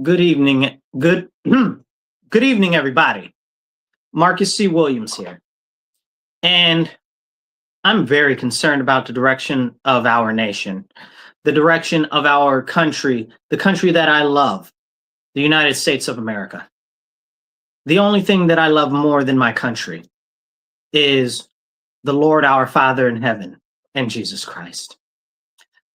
Good evening. Good evening, everybody. Marcus C. Williams here. And I'm very concerned about the direction of our nation, the direction of our country, the country that I love, the United States of America. The only thing that I love more than my country is the Lord our Father in heaven and Jesus Christ.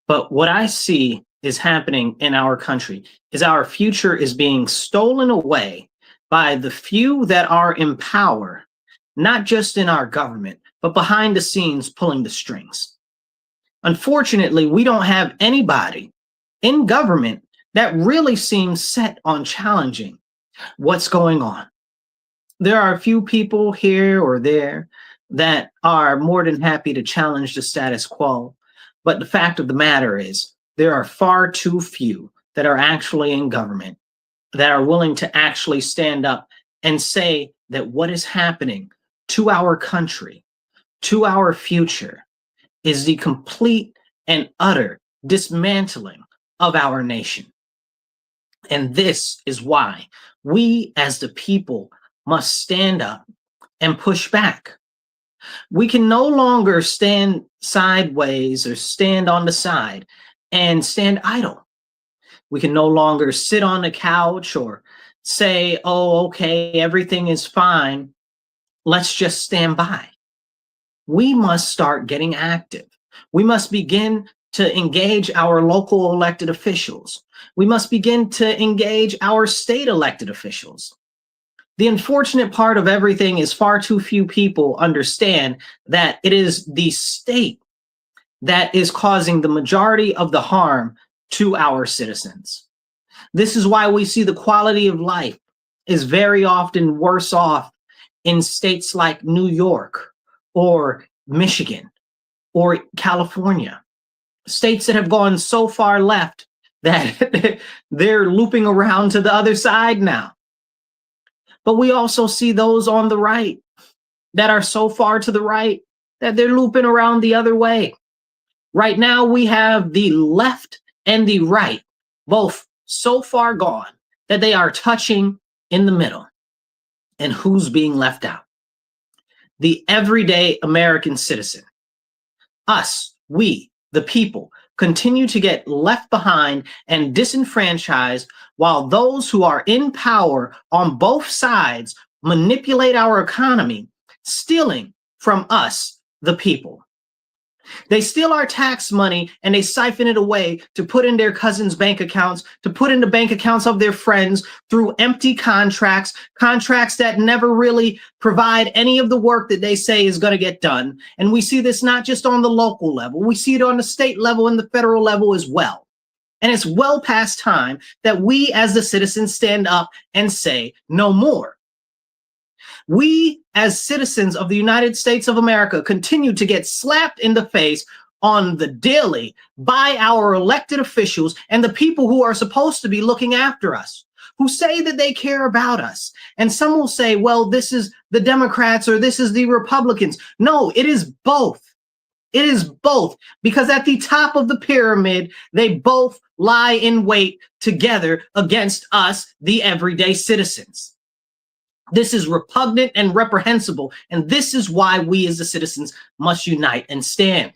But what I see is happening in our country is our future is being stolen away by the few that are in power, not just in our government, but behind the scenes pulling the strings. Unfortunately, we don't have anybody in government that really seems set on challenging what's going on. There are a few people here or there that are more than happy to challenge the status quo. But the fact of the matter is, there are far too few that are actually in government that are willing to actually stand up and say that what is happening to our country, to our future, is the complete and utter dismantling of our nation. And this is why we as the people must stand up and push back. We can no longer stand sideways or stand on the side and stand idle. We can no longer sit on the couch or say, oh, okay, everything is fine. Let's just stand by. We must start getting active. We must begin to engage our local elected officials. We must begin to engage our state elected officials. The unfortunate part of everything is far too few people understand that it is the state that is causing the majority of the harm to our citizens. This is why we see the quality of life is very often worse off in states like New York or Michigan or California, states that have gone so far left that they're looping around to the other side now. But we also see those on the right that are so far to the right that they're looping around the other way. Right now, we have the left and the right, both so far gone that they are touching in the middle. And who's being left out? The everyday American citizen. Us, we, the people, continue to get left behind and disenfranchised while those who are in power on both sides manipulate our economy, stealing from us, the people. They steal our tax money and they siphon it away to put in their cousins' bank accounts, to put in the bank accounts of their friends through empty contracts that never really provide any of the work that they say is going to get done. And we see this not just on the local level, we see it on the state level and the federal level as well. And it's well past time that we as the citizens stand up and say no more. We, as citizens of the United States of America, continue to get slapped in the face on the daily by our elected officials and the people who are supposed to be looking after us, who say that they care about us. And some will say, well, this is the Democrats or this is the Republicans. No, it is both. It is both, because at the top of the pyramid, they both lie in wait together against us, the everyday citizens. This is repugnant and reprehensible, and this is why we as the citizens must unite and stand.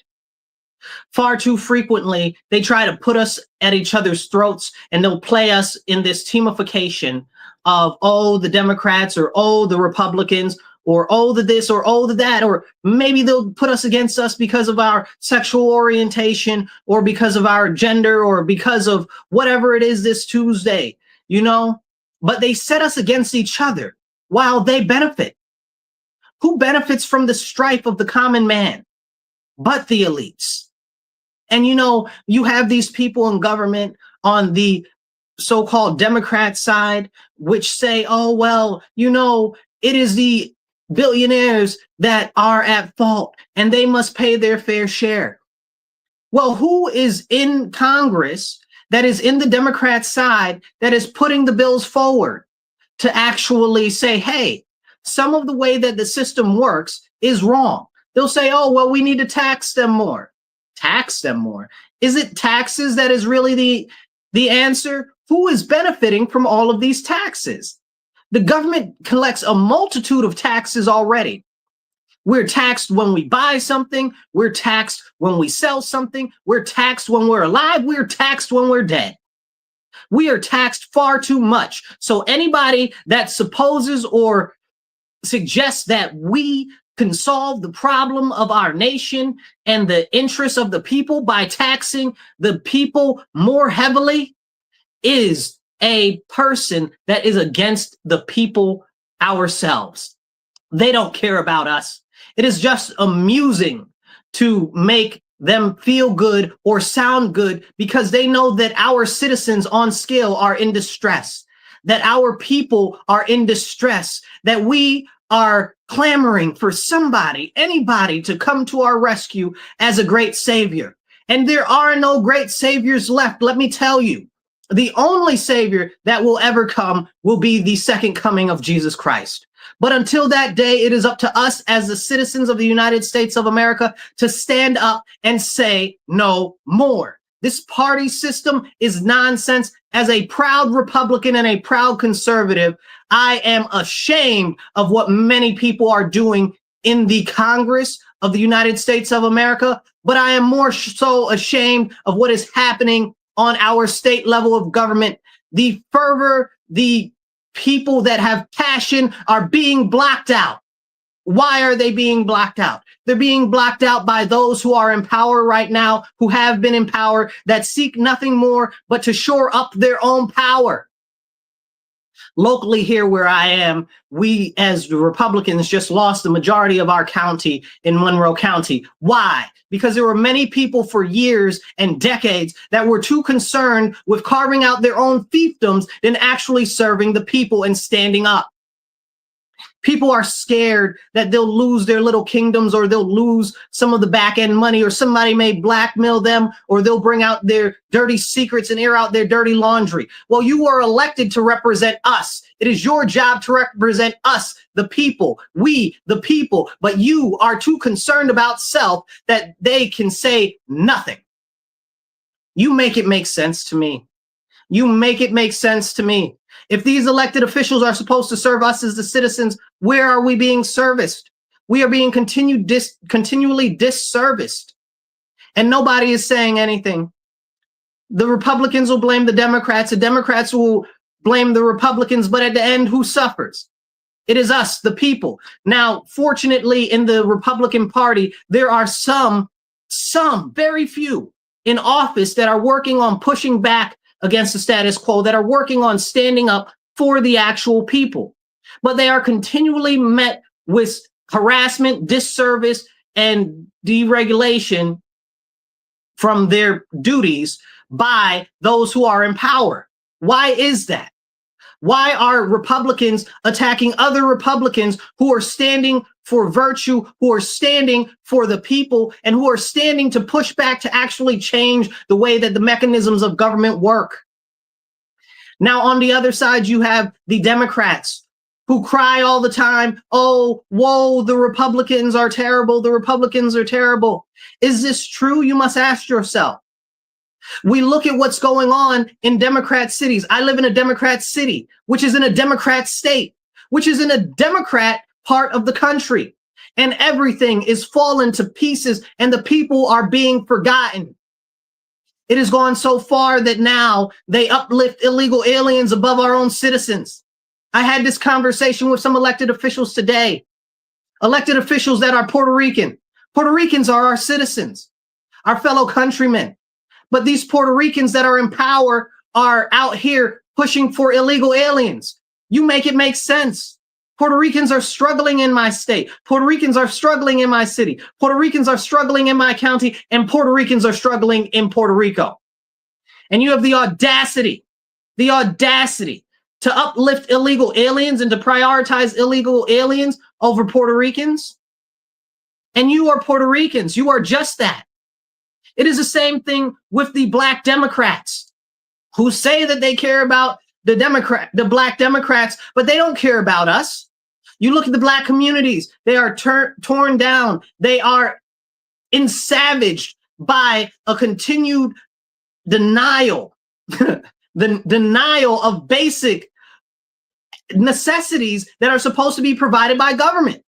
Far too frequently, they try to put us at each other's throats, and they'll play us in this teamification of, oh, the Democrats, or oh, the Republicans, or oh, the this, or oh, the that, or maybe they'll put us against us because of our sexual orientation, or because of our gender, or because of whatever it is this Tuesday, you know? But they set us against each other while they benefit. Who benefits from the strife of the common man but the elites? And you know, you have these people in government on the so-called Democrat side, which say, oh, well, you know, it is the billionaires that are at fault and they must pay their fair share. Well, who is in Congress that is in the Democrat side that is putting the bills forward to actually say, hey, some of the way that the system works is wrong? They'll say, oh, well, we need to tax them more. Tax them more. Is it taxes that is really the The answer, who is benefiting from all of these taxes? The government collects a multitude of taxes already. We're taxed when we buy something. We're taxed when we sell something. We're taxed when we're alive. We're taxed when we're dead. We are taxed far too much. So anybody that supposes or suggests that we can solve the problem of our nation and the interests of the people by taxing the people more heavily is a person that is against the people ourselves. They don't care about us. It is just amusing to make them feel good or sound good because they know that our citizens on scale are in distress, that our people are in distress, that we are clamoring for somebody, anybody to come to our rescue as a great savior. And there are no great saviors left. Let me tell you, the only savior that will ever come will be the second coming of Jesus Christ. But until that day, it is up to us as the citizens of the United States of America to stand up and say no more. This party system is nonsense. As a proud Republican and a proud conservative, I am ashamed of what many people are doing in the Congress of the United States of America, but I am more so ashamed of what is happening on our state level of government. The fervor, the people that have passion are being blocked out. Why are they being blocked out? They're being blocked out by those who are in power right now, who have been in power, that seek nothing more but to shore up their own power. Locally here where I am, we as the Republicans just lost the majority of our county in Monroe County. Why? Because there were many people for years and decades that were too concerned with carving out their own fiefdoms than actually serving the people and standing up. People are scared that they'll lose their little kingdoms, or they'll lose some of the back end money, or somebody may blackmail them, or they'll bring out their dirty secrets and air out their dirty laundry. Well, you are elected to represent us. It is your job to represent us, the people, we, the people, but you are too concerned about self that they can say nothing. You make it make sense to me. You make it make sense to me. If these elected officials are supposed to serve us as the citizens, where are we being serviced? We are being continually disserviced. And nobody is saying anything. The Republicans will blame the Democrats will blame the Republicans, but at the end, who suffers? It is us, the people. Now, fortunately, in the Republican Party, there are some, very few in office that are working on pushing back against the status quo, that are working on standing up for the actual people. But they are continually met with harassment, disservice, and deregulation from their duties by those who are in power. Why is that? Why are Republicans attacking other Republicans who are standing for virtue, who are standing for the people, and who are standing to push back to actually change the way that the mechanisms of government work? Now, on the other side, you have the Democrats who cry all the time, oh, whoa, the Republicans are terrible. The Republicans are terrible. Is this true? You must ask yourself. We look at what's going on in Democrat cities. I live in a Democrat city, which is in a Democrat state, which is in a Democrat part of the country. And everything is falling to pieces and the people are being forgotten. It has gone so far that now they uplift illegal aliens above our own citizens. I had this conversation with some elected officials today. Elected officials that are Puerto Rican. Puerto Ricans are our citizens, our fellow countrymen. But these Puerto Ricans that are in power are out here pushing for illegal aliens. You make it make sense. Puerto Ricans are struggling in my state. Puerto Ricans are struggling in my city. Puerto Ricans are struggling in my county, and Puerto Ricans are struggling in Puerto Rico. And you have the audacity to uplift illegal aliens and to prioritize illegal aliens over Puerto Ricans. And you are Puerto Ricans. You are just that. It is the same thing with the Black Democrats who say that they care about the Black Democrats, but they don't care about us. You look at the Black communities, they are torn down. They are ensavaged by a continued denial the denial of basic necessities that are supposed to be provided by government.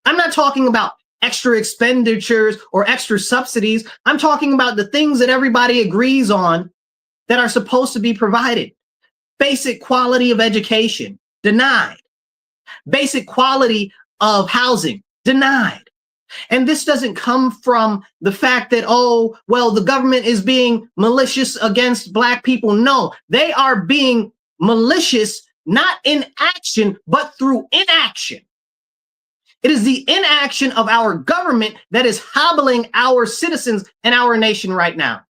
I'm not talking about extra expenditures or extra subsidies. I'm talking about the things that everybody agrees on that are supposed to be provided. Basic quality of education, denied. Basic quality of housing, denied. And this doesn't come from the fact that, oh, well, the government is being malicious against Black people. No, they are being malicious, not in action, but through inaction. It is the inaction of our government that is hobbling our citizens and our nation right now.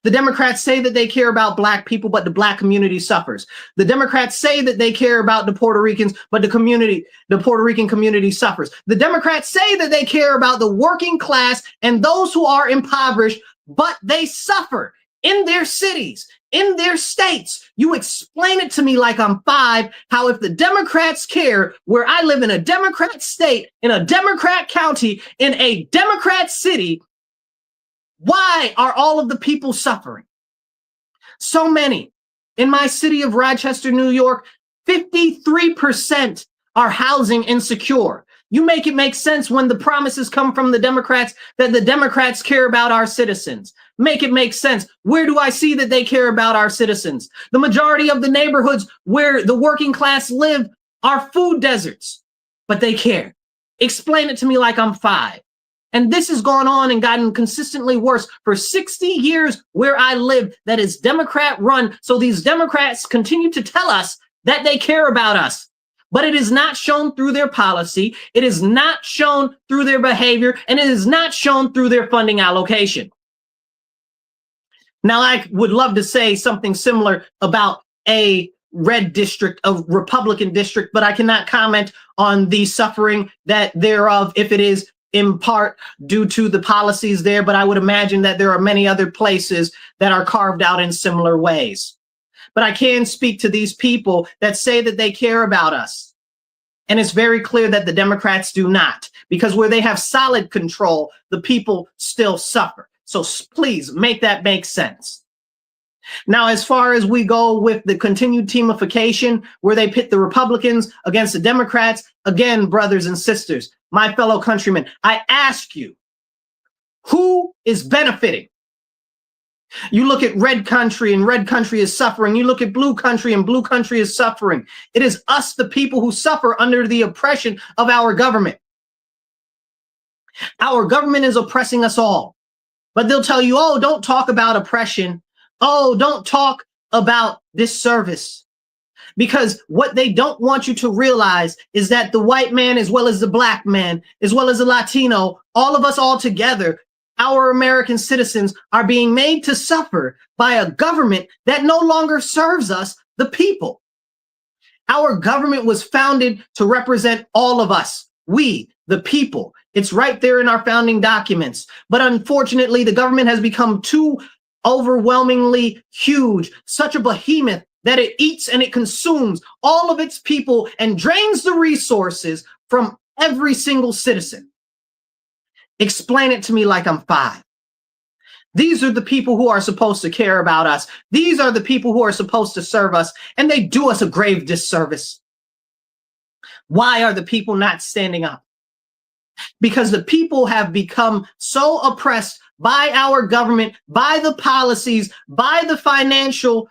The Democrats say that they care about Black people, but the Black community suffers. The Democrats say that they care about the Puerto Ricans, but the Puerto Rican community suffers. The Democrats say that they care about the working class and those who are impoverished, but they suffer in their cities, in their states. You explain it to me like I'm 5, how if the Democrats care, where I live in a Democrat state, in a Democrat county, in a Democrat city, why are all of the people suffering? So many. In my city of Rochester, New York, 53% are housing insecure. You make it make sense when the promises come from the Democrats that the Democrats care about our citizens. Make it make sense. Where do I see that they care about our citizens? The majority of the neighborhoods where the working class live are food deserts, but they care. Explain it to me like I'm 5. And this has gone on and gotten consistently worse for 60 years where I live that is Democrat run. So these Democrats continue to tell us that they care about us, but it is not shown through their policy. It is not shown through their behavior, and it is not shown through their funding allocation. Now, I would love to say something similar about a red district, a Republican district, but I cannot comment on the suffering that thereof if it is in part due to the policies there, but I would imagine that there are many other places that are carved out in similar ways. But I can speak to these people that say that they care about us. And it's very clear that the Democrats do not, because where they have solid control, the people still suffer. So please make that make sense. Now, as far as we go with the continued teamification, where they pit the Republicans against the Democrats, again, brothers and sisters, my fellow countrymen, I ask you, who is benefiting? You look at red country and red country is suffering. You look at blue country and blue country is suffering. It is us, the people, who suffer under the oppression of our government. Our government is oppressing us all. But they'll tell you, oh, don't talk about oppression. Oh, don't talk about disservice. Because what they don't want you to realize is that the white man, as well as the Black man, as well as the Latino, all of us all together, our American citizens are being made to suffer by a government that no longer serves us, the people. Our government was founded to represent all of us, we, the people. It's right there in our founding documents. But unfortunately, the government has become too overwhelmingly huge, such a behemoth that it eats and it consumes all of its people and drains the resources from every single citizen. Explain it to me like I'm 5. These are the people who are supposed to care about us. These are the people who are supposed to serve us, and they do us a grave disservice. Why are the people not standing up? Because the people have become so oppressed by our government, by the policies, by the financial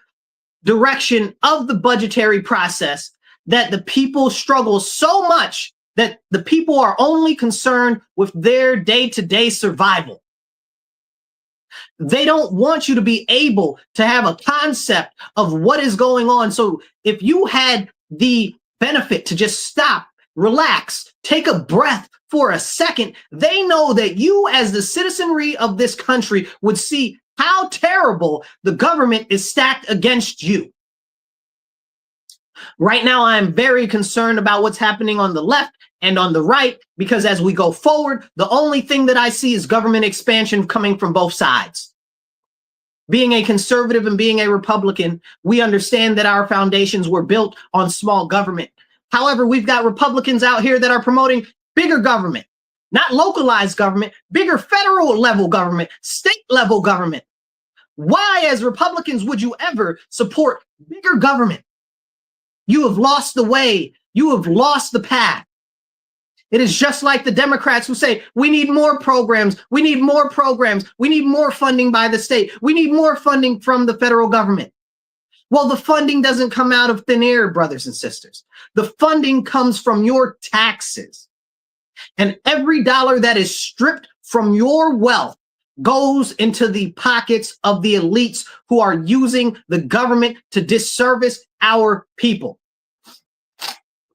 direction of the budgetary process, that the people struggle so much that the people are only concerned with their day-to-day survival. They don't want you to be able to have a concept of what is going on. So if you had the benefit to just stop, relax, take a breath for a second, they know that you, as the citizenry of this country, would see how terrible the government is stacked against you. Right now, I'm very concerned about what's happening on the left and on the right, because as we go forward, the only thing that I see is government expansion coming from both sides. Being a conservative and being a Republican, we understand that our foundations were built on small government. However, we've got Republicans out here that are promoting bigger government, not localized government, bigger federal level government, state level government. Why, as Republicans, would you ever support bigger government? You have lost the way. You have lost the path. It is just like the Democrats who say, we need more programs. We need more programs. We need more funding by the state. We need more funding from the federal government. Well, the funding doesn't come out of thin air, brothers and sisters. The funding comes from your taxes. And every dollar that is stripped from your wealth goes into the pockets of the elites who are using the government to disservice our people.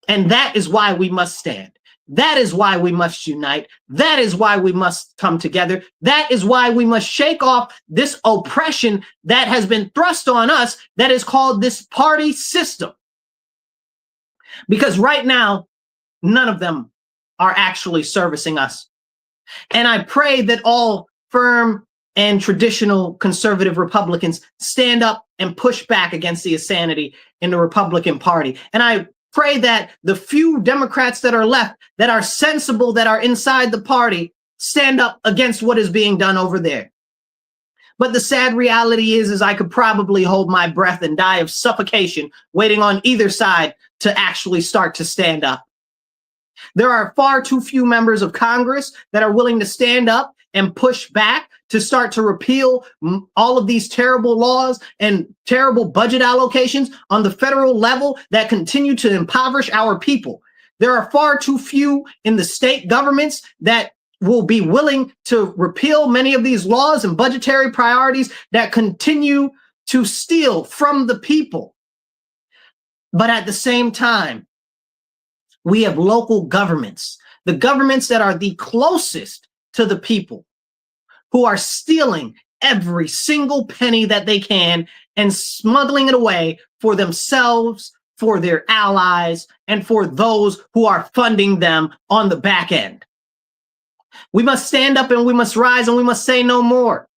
And that is why we must stand. That is why we must unite. That is why we must come together. That is why we must shake off this oppression that has been thrust on us that is called this party system. Because right now, none of them are actually servicing us. And I pray that all firm and traditional conservative Republicans stand up and push back against the insanity in the Republican Party. And I pray that the few Democrats that are left, that are sensible, that are inside the party, stand up against what is being done over there. But the sad reality is I could probably hold my breath and die of suffocation waiting on either side to actually start to stand up. There are far too few members of Congress that are willing to stand up and push back to start to repeal all of these terrible laws and terrible budget allocations on the federal level that continue to impoverish our people. There are far too few in the state governments that will be willing to repeal many of these laws and budgetary priorities that continue to steal from the people. But at the same time, we have local governments, the governments that are the closest to the people, who are stealing every single penny that they can and smuggling it away for themselves, for their allies, and for those who are funding them on the back end. We must stand up and we must rise and we must say no more.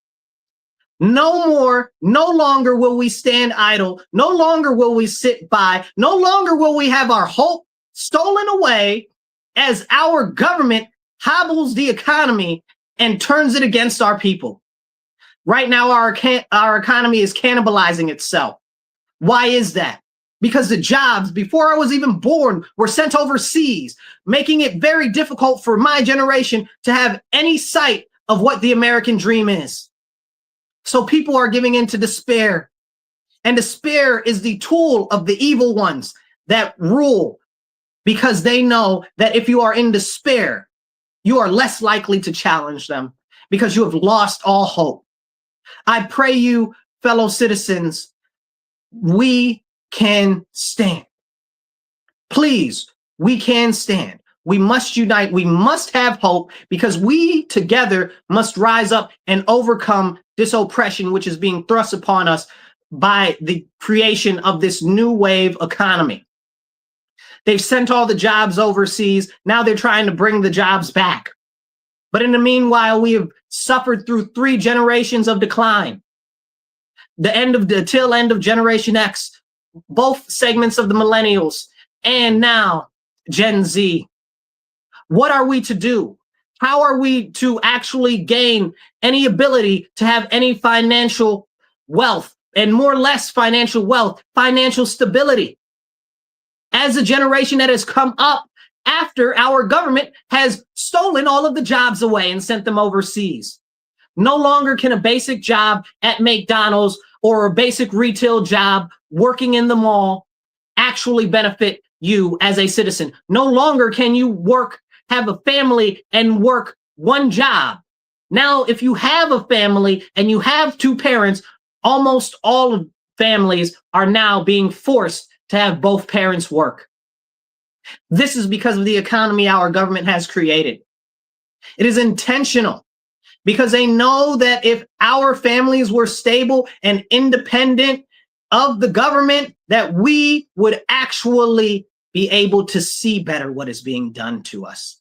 No more, no longer will we stand idle. No longer will we sit by. No longer will we have our hope stolen away as our government hobbles the economy and turns it against our people. Right now, our economy is cannibalizing itself. Why is that? Because the jobs, before I was even born, were sent overseas, making it very difficult for my generation to have any sight of what the American dream is. So people are giving in to despair. And despair is the tool of the evil ones that rule, because they know that if you are in despair, you are less likely to challenge them because you have lost all hope. I pray you, fellow citizens, we can stand. Please, we can stand. We must unite. We must have hope because we together must rise up and overcome this oppression which is being thrust upon us by the creation of this new wave economy. They've sent all the jobs overseas. Now they're trying to bring the jobs back. But in the meanwhile, we have suffered through 3 generations of decline. The tail end of Generation X, both segments of the millennials, and now Gen Z. What are we to do? How are we to actually gain any ability to have any financial wealth and more or less financial wealth, financial stability? As a generation that has come up after our government has stolen all of the jobs away and sent them overseas. No longer can a basic job at McDonald's or a basic retail job working in the mall actually benefit you as a citizen. No longer can you have a family and work one job. Now, if you have a family and you have 2 parents, almost all families are now being forced to have both parents work. This is because of the economy our government has created. It is intentional because they know that if our families were stable and independent of the government, that we would actually be able to see better what is being done to us.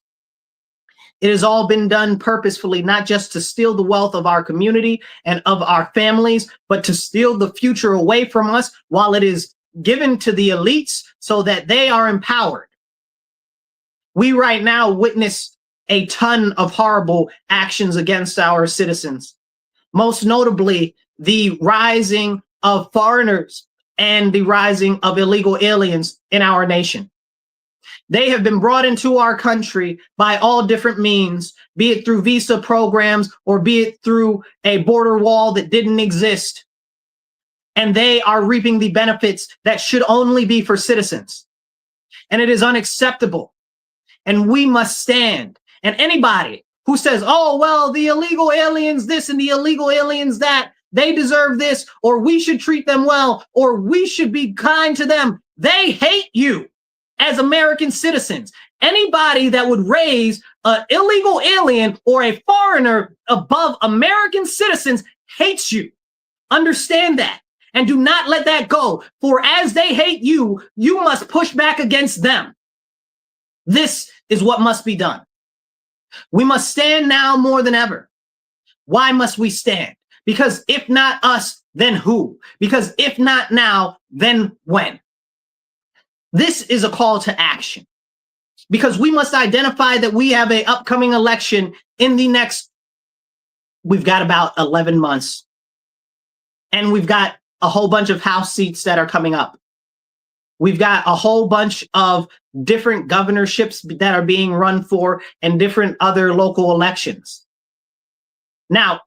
It has all been done purposefully, not just to steal the wealth of our community and of our families, but to steal the future away from us while it is given to the elites so that they are empowered. We right now witness a ton of horrible actions against our citizens. Most notably, the rising of foreigners and the rising of illegal aliens in our nation. They have been brought into our country by all different means, be it through visa programs or be it through a border wall that didn't exist. And they are reaping the benefits that should only be for citizens. And it is unacceptable. And we must stand. And anybody who says, oh, well, the illegal aliens this and the illegal aliens that, they deserve this, or we should treat them well, or we should be kind to them, they hate you as American citizens. Anybody that would raise an illegal alien or a foreigner above American citizens hates you. Understand that. And do not let that go. For as they hate you, you must push back against them. This is what must be done. We must stand now more than ever. Why must we stand? Because if not us, then who? Because if not now, then when? This is a call to action. Because we must identify that we have an upcoming election in the next, we've got about 11 months. And we've got a whole bunch of House seats that are coming up. We've got a whole bunch of different governorships that are being run for and different other local elections. Now,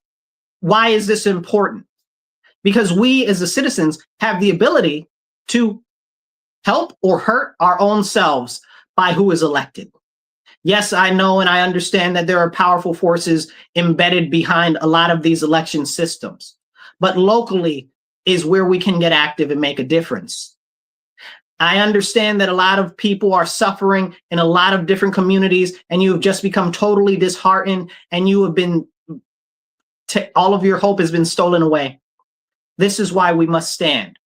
why is this important? Because we as the citizens have the ability to help or hurt our own selves by who is elected. Yes, I know and I understand that there are powerful forces embedded behind a lot of these election systems, but locally is where we can get active and make a difference. I understand that a lot of people are suffering in a lot of different communities and you have just become totally disheartened and you have been, all of your hope has been stolen away. This is why we must stand.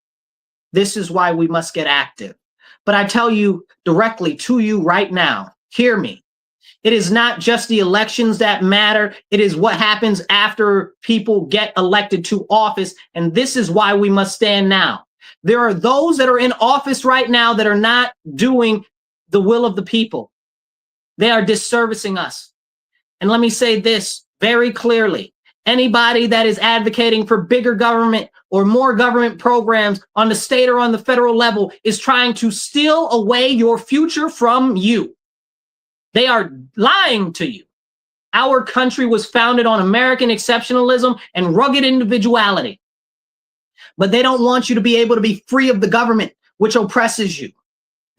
This is why we must get active. But I tell you directly to you right now, hear me. It is not just the elections that matter. It is what happens after people get elected to office. And this is why we must stand now. There are those that are in office right now that are not doing the will of the people. They are disservicing us. And let me say this very clearly. Anybody that is advocating for bigger government or more government programs on the state or on the federal level is trying to steal away your future from you. They are lying to you. Our country was founded on American exceptionalism and rugged individuality. But they don't want you to be able to be free of the government, which oppresses you.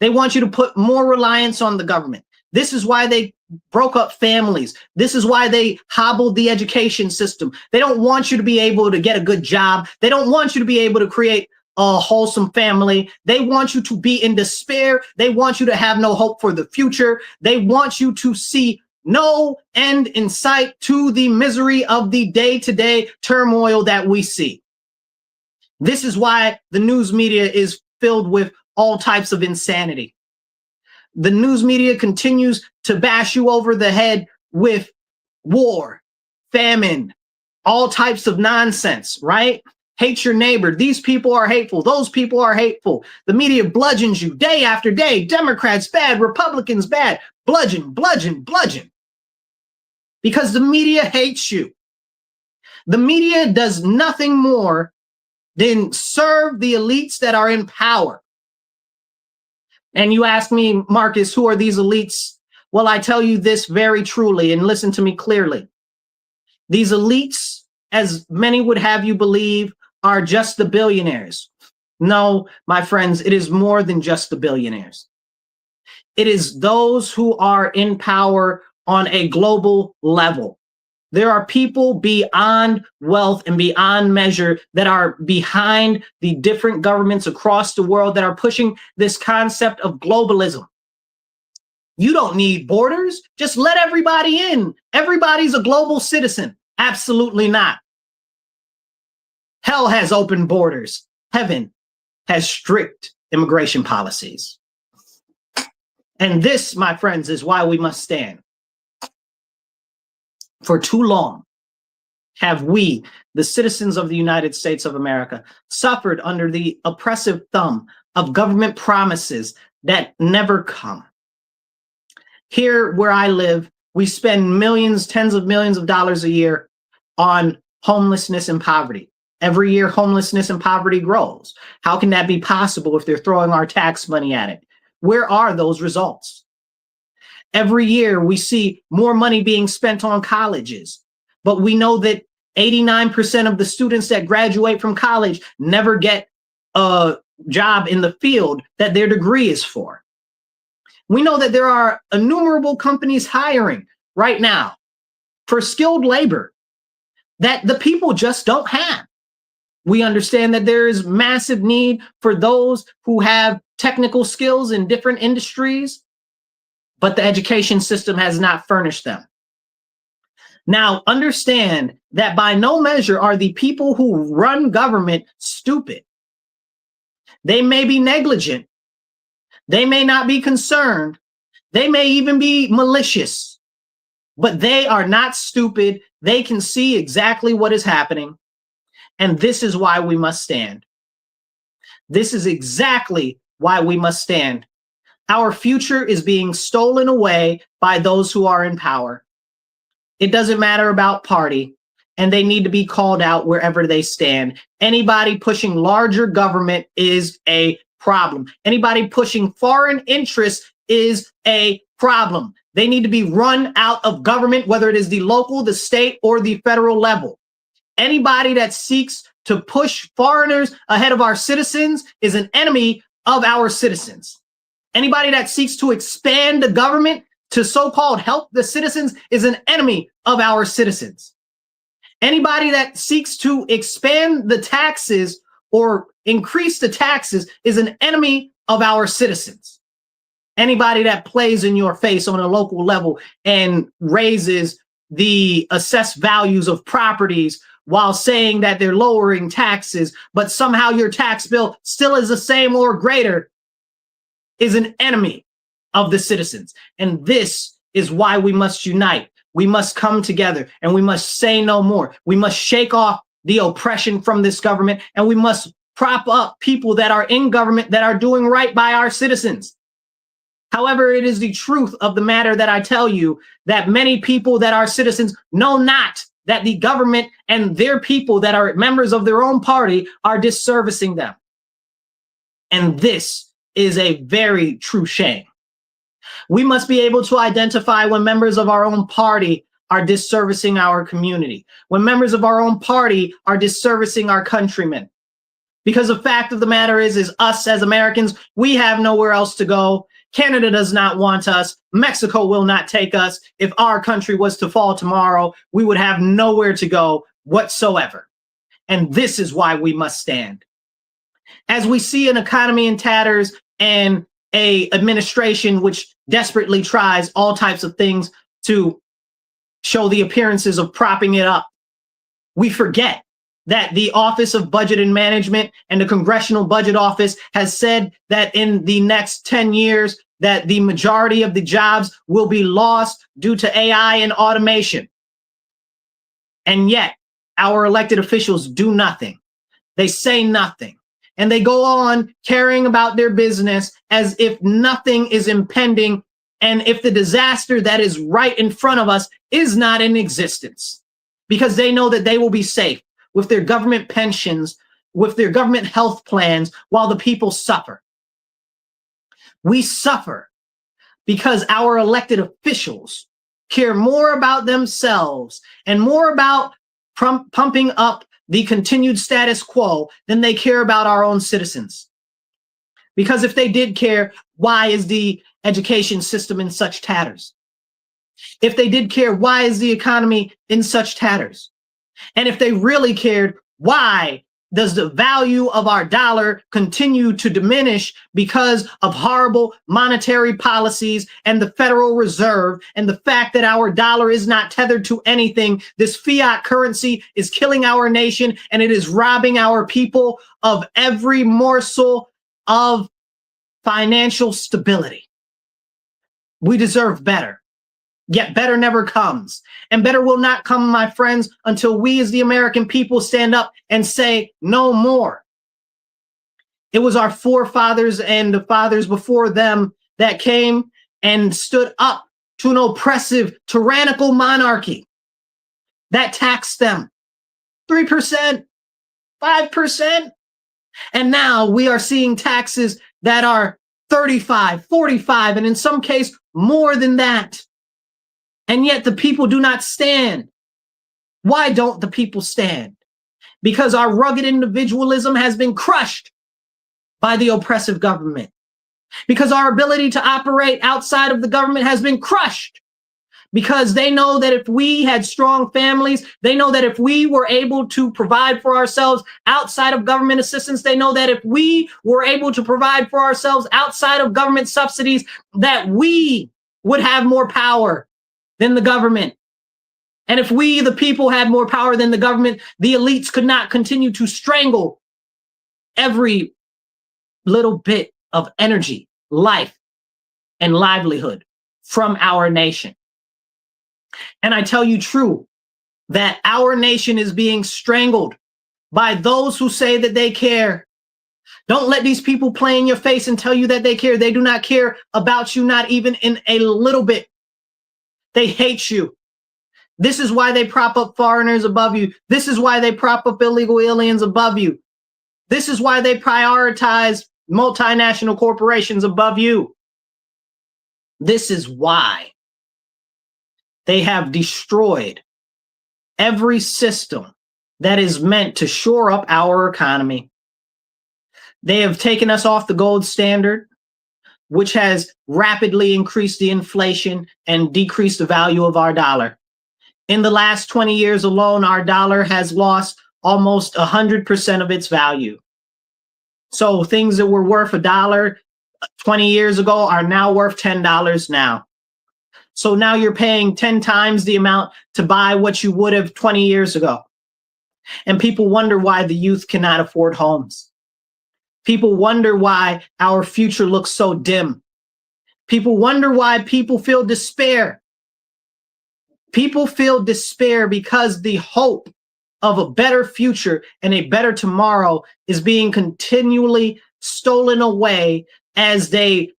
They want you to put more reliance on the government. This is why they broke up families. This is why they hobbled the education system. They don't want you to be able to get a good job. They don't want you to be able to create a wholesome family. They want you to be in despair. They want you to have no hope for the future. They want you to see no end in sight to the misery of the day-to-day turmoil that we see. This is why the news media is filled with all types of insanity. The news media continues to bash you over the head with war, famine, all types of nonsense, right? Hate your neighbor. These people are hateful. Those people are hateful. The media bludgeons you day after day. Democrats bad, Republicans bad. Bludgeon, bludgeon, bludgeon. Because the media hates you. The media does nothing more than serve the elites that are in power. And you ask me, Marcus, who are these elites? Well, I tell you this very truly, and listen to me clearly. These elites, as many would have you believe, are just the billionaires. No, my friends, it is more than just the billionaires. It is those who are in power on a global level. There are people beyond wealth and beyond measure that are behind the different governments across the world that are pushing this concept of globalism. You don't need borders. Just let everybody in. Everybody's a global citizen. Absolutely not. Hell has open borders. Heaven has strict immigration policies. And this, my friends, is why we must stand. For too long have we, the citizens of the United States of America, suffered under the oppressive thumb of government promises that never come. Here where I live, we spend millions, tens of millions of dollars a year on homelessness and poverty. Every year, homelessness and poverty grows. How can that be possible if they're throwing our tax money at it? Where are those results? Every year, we see more money being spent on colleges, but we know that 89% of the students that graduate from college never get a job in the field that their degree is for. We know that there are innumerable companies hiring right now for skilled labor that the people just don't have. We understand that there is massive need for those who have technical skills in different industries, but the education system has not furnished them. Now, understand that by no measure are the people who run government stupid. They may be negligent. They may not be concerned. They may even be malicious, but they are not stupid. They can see exactly what is happening. And this is why we must stand. This is exactly why we must stand. Our future is being stolen away by those who are in power. It doesn't matter about party, and they need to be called out wherever they stand. Anybody pushing larger government is a problem. Anybody pushing foreign interests is a problem. They need to be run out of government, whether it is the local, the state, or the federal level. Anybody that seeks to push foreigners ahead of our citizens is an enemy of our citizens. Anybody that seeks to expand the government to so-called help the citizens is an enemy of our citizens. Anybody that seeks to expand the taxes or increase the taxes is an enemy of our citizens. Anybody that plays in your face on a local level and raises the assessed values of properties while saying that they're lowering taxes, but somehow your tax bill still is the same or greater, is an enemy of the citizens. And this is why we must unite. We must come together and we must say no more. We must shake off the oppression from this government, and we must prop up people that are in government that are doing right by our citizens. However, it is the truth of the matter that I tell you that many people that are citizens know not that the government and their people that are members of their own party are disservicing them. And this is a very true shame. We must be able to identify when members of our own party are disservicing our community, when members of our own party are disservicing our countrymen. Because the fact of the matter is us as Americans, we have nowhere else to go. Canada does not want us. Mexico will not take us. If our country was to fall tomorrow, we would have nowhere to go whatsoever. And this is why we must stand. As we see an economy in tatters and a administration which desperately tries all types of things to show the appearances of propping it up, we forget that the Office of Budget and Management and the Congressional Budget Office has said that in the next 10 years, that the majority of the jobs will be lost due to AI and automation. And yet, our elected officials do nothing. They say nothing. And they go on caring about their business as if nothing is impending and if the disaster that is right in front of us is not in existence, because they know that they will be safe with their government pensions, with their government health plans, while the people suffer. We suffer because our elected officials care more about themselves and more about pumping up the continued status quo than they care about our own citizens. Because if they did care, why is the education system in such tatters? If they did care, why is the economy in such tatters? And if they really cared, why does the value of our dollar continue to diminish because of horrible monetary policies and the Federal Reserve and the fact that our dollar is not tethered to anything? This fiat currency is killing our nation, and it is robbing our people of every morsel of financial stability. We deserve better. Yet better never comes. And better will not come, my friends, until we as the American people stand up and say no more. It was our forefathers and the fathers before them that came and stood up to an oppressive, tyrannical monarchy that taxed them 3%. 5%. And now we are seeing taxes that are 35, 45, and in some case more than that. And yet the people do not stand. Why don't the people stand? Because our rugged individualism has been crushed by the oppressive government. Because our ability to operate outside of the government has been crushed. Because they know that if we had strong families, they know that if we were able to provide for ourselves outside of government assistance, they know that if we were able to provide for ourselves outside of government subsidies, that we would have more power than the government. And if we, the people, had more power than the government, the elites could not continue to strangle every little bit of energy, life, and livelihood from our nation. And I tell you true, that our nation is being strangled by those who say that they care. Don't let these people play in your face and tell you that they care. They do not care about you, not even in a little bit. They hate you. This is why they prop up foreigners above you. This is why they prop up illegal aliens above you. This is why they prioritize multinational corporations above you. This is why they have destroyed every system that is meant to shore up our economy. They have taken us off the gold standard, which has rapidly increased the inflation and decreased the value of our dollar. In the last 20 years alone, our dollar has lost almost 100% of its value. So things that were worth $1 20 years ago are now worth $10 now. So now you're paying 10 times the amount to buy what you would have 20 years ago. And people wonder why the youth cannot afford homes. People wonder why our future looks so dim. People wonder why people feel despair. People feel despair because the hope of a better future and a better tomorrow is being continually stolen away as they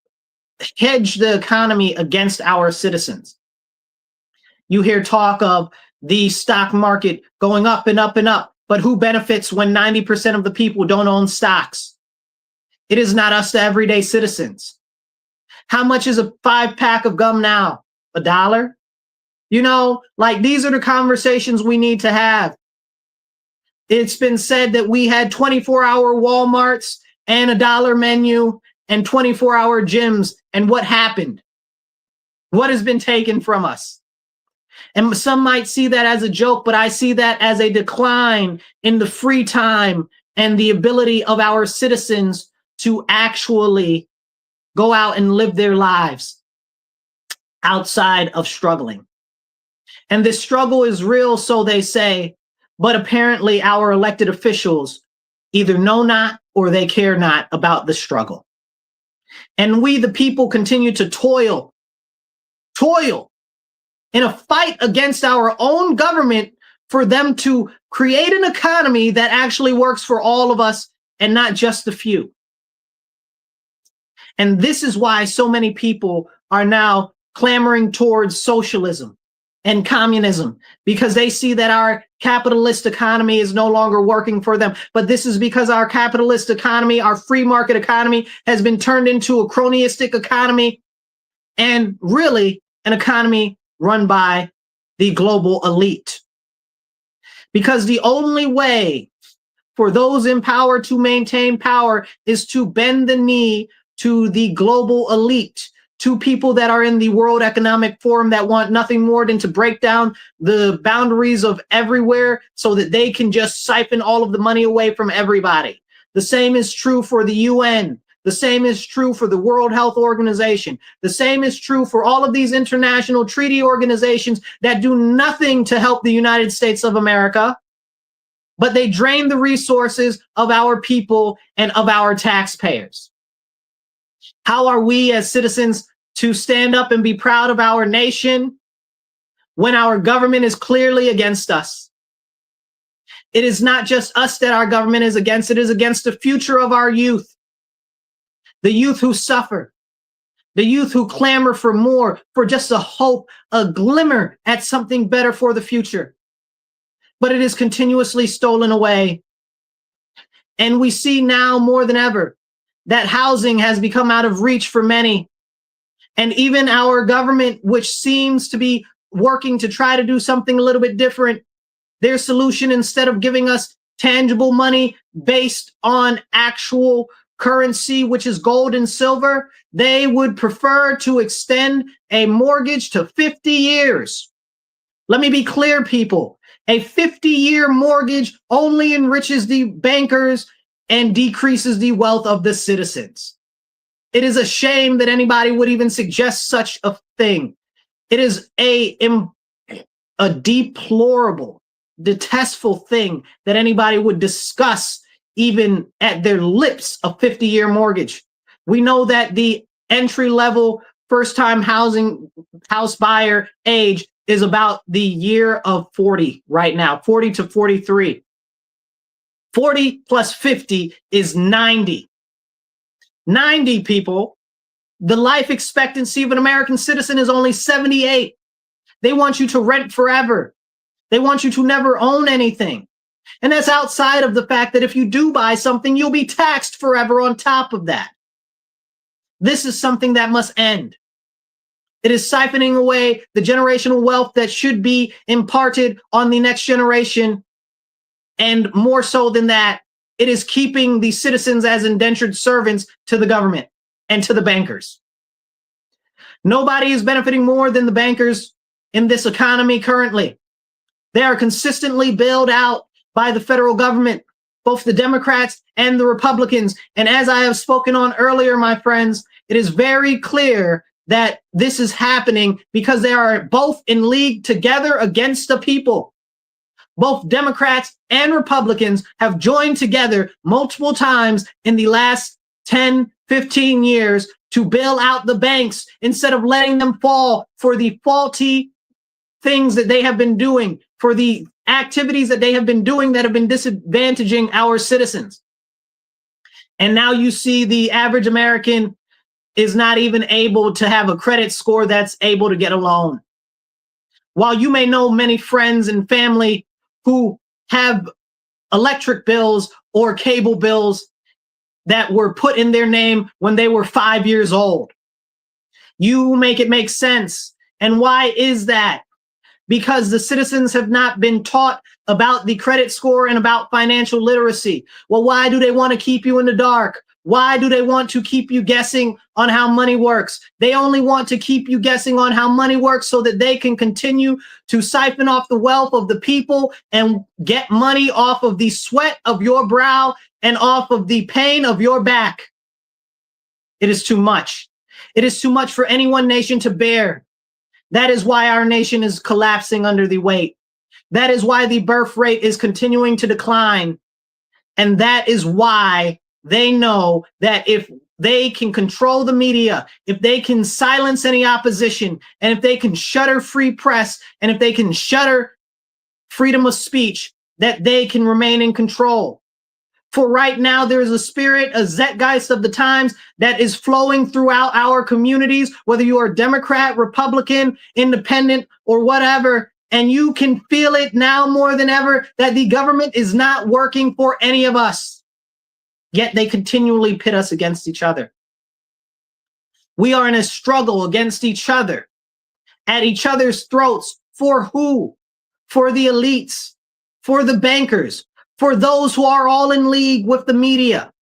hedge the economy against our citizens. You hear talk of the stock market going up and up and up, but who benefits when 90% of the people don't own stocks? It is not us, the everyday citizens. How much is a 5-pack of gum now? $1? You know, like these are the conversations we need to have. It's been said that we had 24-hour Walmarts and a dollar menu and 24-hour gyms. And what happened? What has been taken from us? And some might see that as a joke, but I see that as a decline in the free time and the ability of our citizens to actually go out and live their lives outside of struggling. And this struggle is real, so they say, but apparently our elected officials either know not or they care not about the struggle. And we, the people, continue to toil in a fight against our own government for them to create an economy that actually works for all of us and not just the few. And this is why so many people are now clamoring towards socialism and communism, because they see that our capitalist economy is no longer working for them. But this is because our capitalist economy, our free market economy, has been turned into a cronyistic economy and really an economy run by the global elite. Because the only way for those in power to maintain power is to bend the knee to the global elite, to people that are in the World Economic Forum that want nothing more than to break down the boundaries of everywhere so that they can just siphon all of the money away from everybody. The same is true for the UN. The same is true for the World Health Organization. The same is true for all of these international treaty organizations that do nothing to help the United States of America, but they drain the resources of our people and of our taxpayers. How are we as citizens to stand up and be proud of our nation when our government is clearly against us? It is not just us that our government is against, it is against the future of our youth. The youth who suffer, the youth who clamor for more, for just a hope, a glimmer at something better for the future. But it is continuously stolen away And we see now more than ever that housing has become out of reach for many. And even our government, which seems to be working to try to do something a little bit different, their solution, instead of giving us tangible money based on actual currency, which is gold and silver, they would prefer to extend a mortgage to 50 years. Let me be clear, people. A 50-year mortgage only enriches the bankers and decreases the wealth of the citizens. It is a shame that anybody would even suggest such a thing. It is a deplorable, detestful thing that anybody would discuss even at their lips, a 50-year mortgage. We know that the entry-level first-time house buyer age is about the year of 40 right now, 40 to 43. 40 plus 50 is 90. 90, people. The life expectancy of an American citizen is only 78. They want you to rent forever. They want you to never own anything. And that's outside of the fact that if you do buy something, you'll be taxed forever on top of that. This is something that must end. It is siphoning away the generational wealth that should be imparted on the next generation. And more so than that, it is keeping the citizens as indentured servants to the government and to the bankers. Nobody is benefiting more than the bankers in this economy currently. They are consistently bailed out by the federal government, both the Democrats and the Republicans. And as I have spoken on earlier, my friends, it is very clear that this is happening because they are both in league together against the people. Both Democrats and Republicans have joined together multiple times in the last 10, 15 years to bail out the banks instead of letting them fall for the faulty things that they have been doing, for the activities that they have been doing that have been disadvantaging our citizens. And now you see the average American is not even able to have a credit score that's able to get a loan. While you may know many friends and family who have electric bills or cable bills that were put in their name when they were 5 years old. You make it make sense. And why is that? Because the citizens have not been taught about the credit score and about financial literacy. Well, why do they want to keep you in the dark? Why do they want to keep you guessing on how money works? They only want to keep you guessing on how money works so that they can continue to siphon off the wealth of the people and get money off of the sweat of your brow and off of the pain of your back. It is too much. It is too much for any one nation to bear. That is why our nation is collapsing under the weight. That is why the birth rate is continuing to decline. And that is why they know that if they can control the media, if they can silence any opposition, and if they can shutter free press, and if they can shutter freedom of speech, that they can remain in control. For right now, there is a spirit, a zeitgeist of the times that is flowing throughout our communities, whether you are Democrat, Republican, independent, or whatever. And you can feel it now more than ever that the government is not working for any of us. Yet they continually pit us against each other. We are in a struggle against each other, at each other's throats. For who? For the elites, for the bankers, for those who are all in league with the media,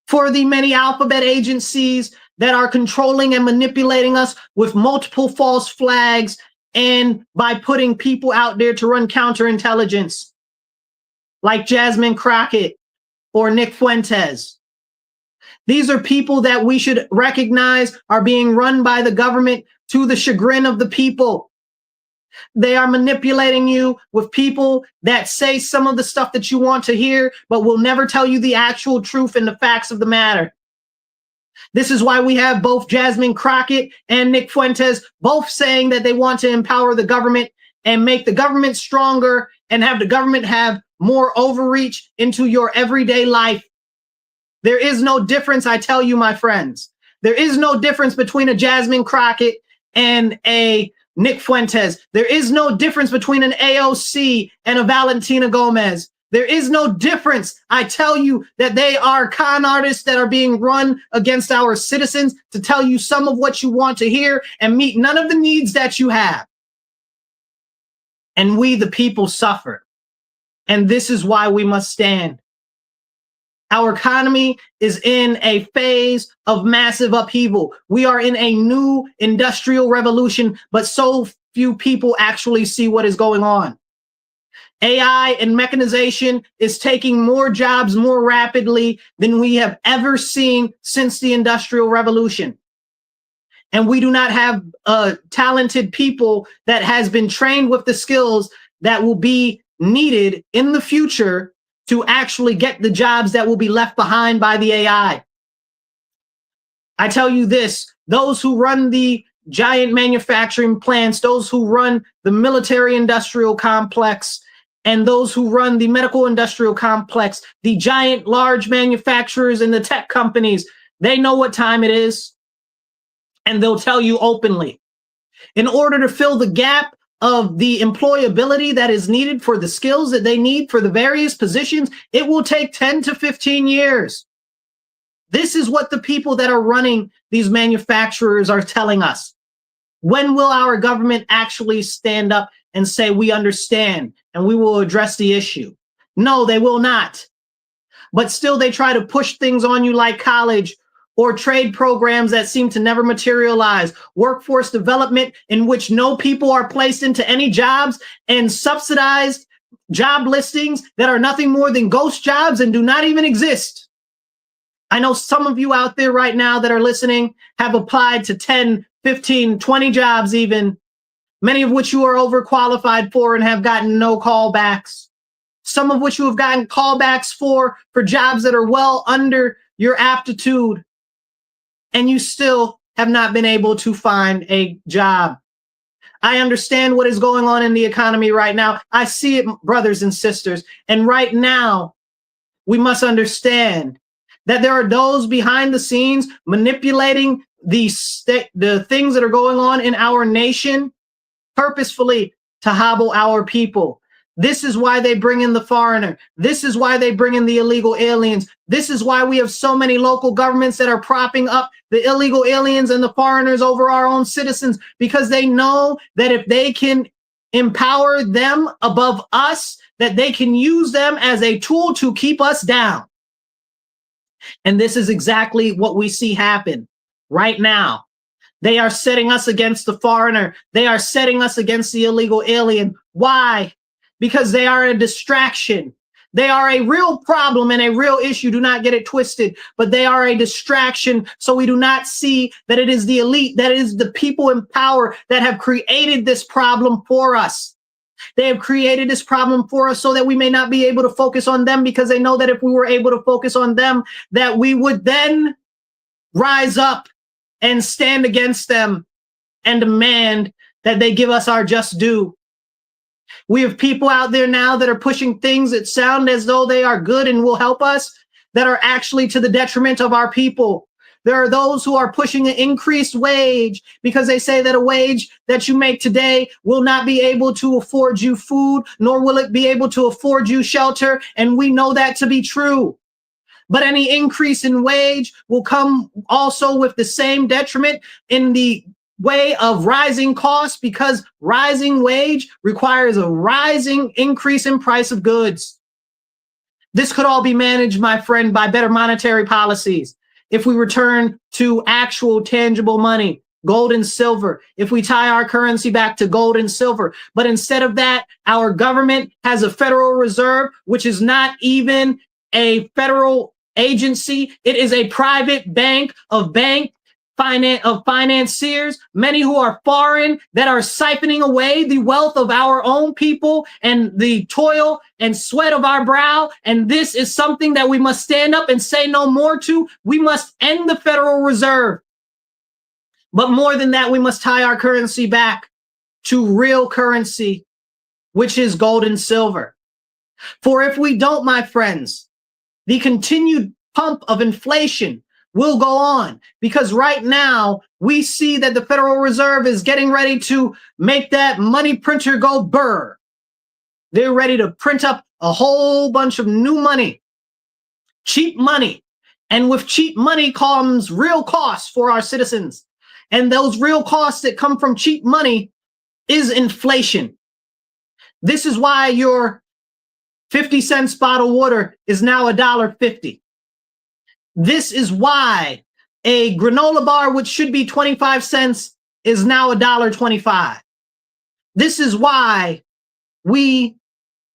for the many alphabet agencies that are controlling and manipulating us with multiple false flags and by putting people out there to run counterintelligence, like Jasmine Crockett or Nick Fuentes. These are people that we should recognize are being run by the government to the chagrin of the people. They are manipulating you with people that say some of the stuff that you want to hear, but will never tell you the actual truth and the facts of the matter. This is why we have both Jasmine Crockett and Nick Fuentes both saying that they want to empower the government and make the government stronger and have the government have more overreach into your everyday life. There is no difference, I tell you, my friends. There is no difference between a Jasmine Crockett and a Nick Fuentes. There is no difference between an AOC and a Valentina Gomez. There is no difference. I tell you that they are con artists that are being run against our citizens to tell you some of what you want to hear and meet none of the needs that you have. And we, the people, suffer. And this is why we must stand. Our economy is in a phase of massive upheaval. We are in a new industrial revolution, but so few people actually see what is going on. AI and mechanization is taking more jobs more rapidly than we have ever seen since the Industrial Revolution. And we do not have talented people that has been trained with the skills that will be needed in the future to actually get the jobs that will be left behind by the AI. I tell you this, those who run the giant manufacturing plants, those who run the military industrial complex, and those who run the medical industrial complex, the giant large manufacturers and the tech companies, they know what time it is. And they'll tell you openly. In order to fill the gap of the employability that is needed for the skills that they need for the various positions, it will take 10 to 15 years. This is what the people that are running these manufacturers are telling us. When will our government actually stand up and say, we understand and we will address the issue? No, they will not. But still, they try to push things on you like college or trade programs that seem to never materialize, workforce development in which no people are placed into any jobs, and subsidized job listings that are nothing more than ghost jobs and do not even exist. I know some of you out there right now that are listening have applied to 10, 15, 20 jobs even, many of which you are overqualified for and have gotten no callbacks. Some of which you have gotten callbacks for jobs that are well under your aptitude. And you still have not been able to find a job. I understand what is going on in the economy right now. I see it, brothers and sisters. And right now, we must understand that there are those behind the scenes manipulating the things that are going on in our nation purposefully to hobble our people. This is why they bring in the foreigner. This is why they bring in the illegal aliens. This is why we have so many local governments that are propping up the illegal aliens and the foreigners over our own citizens, because they know that if they can empower them above us, that they can use them as a tool to keep us down. And this is exactly what we see happen right now. They are setting us against the foreigner. They are setting us against the illegal alien. Why? Because they are a distraction. They are a real problem and a real issue. Do not get it twisted, but they are a distraction. So we do not see that it is the elite, that it is the people in power that have created this problem for us. They have created this problem for us so that we may not be able to focus on them, because they know that if we were able to focus on them, that we would then rise up and stand against them and demand that they give us our just due. We have people out there now that are pushing things that sound as though they are good and will help us, that are actually to the detriment of our people. There are those who are pushing an increased wage because they say that a wage that you make today will not be able to afford you food, nor will it be able to afford you shelter. And we know that to be true. But any increase in wage will come also with the same detriment in the way of rising costs, because rising wage requires a rising increase in price of goods. This could all be managed, my friend, by better monetary policies. If we return to actual tangible money, gold and silver, if we tie our currency back to gold and silver. But instead of that, our government has a Federal Reserve, which is not even a federal agency. It is a private bank of financiers, many who are foreign, that are siphoning away the wealth of our own people and the toil and sweat of our brow. And this is something that we must stand up and say no more to. We must end the Federal Reserve. But more than that, we must tie our currency back to real currency, which is gold and silver. For if we don't, my friends, the continued pump of inflation will go on, because right now we see that the Federal Reserve is getting ready to make that money printer go burr. They're ready to print up a whole bunch of new money, cheap money. And with cheap money comes real costs for our citizens. And those real costs that come from cheap money is inflation. This is why your 50-cent bottled water is now $1.50. This is why a granola bar, which should be 25 cents, is now $1.25. This is why we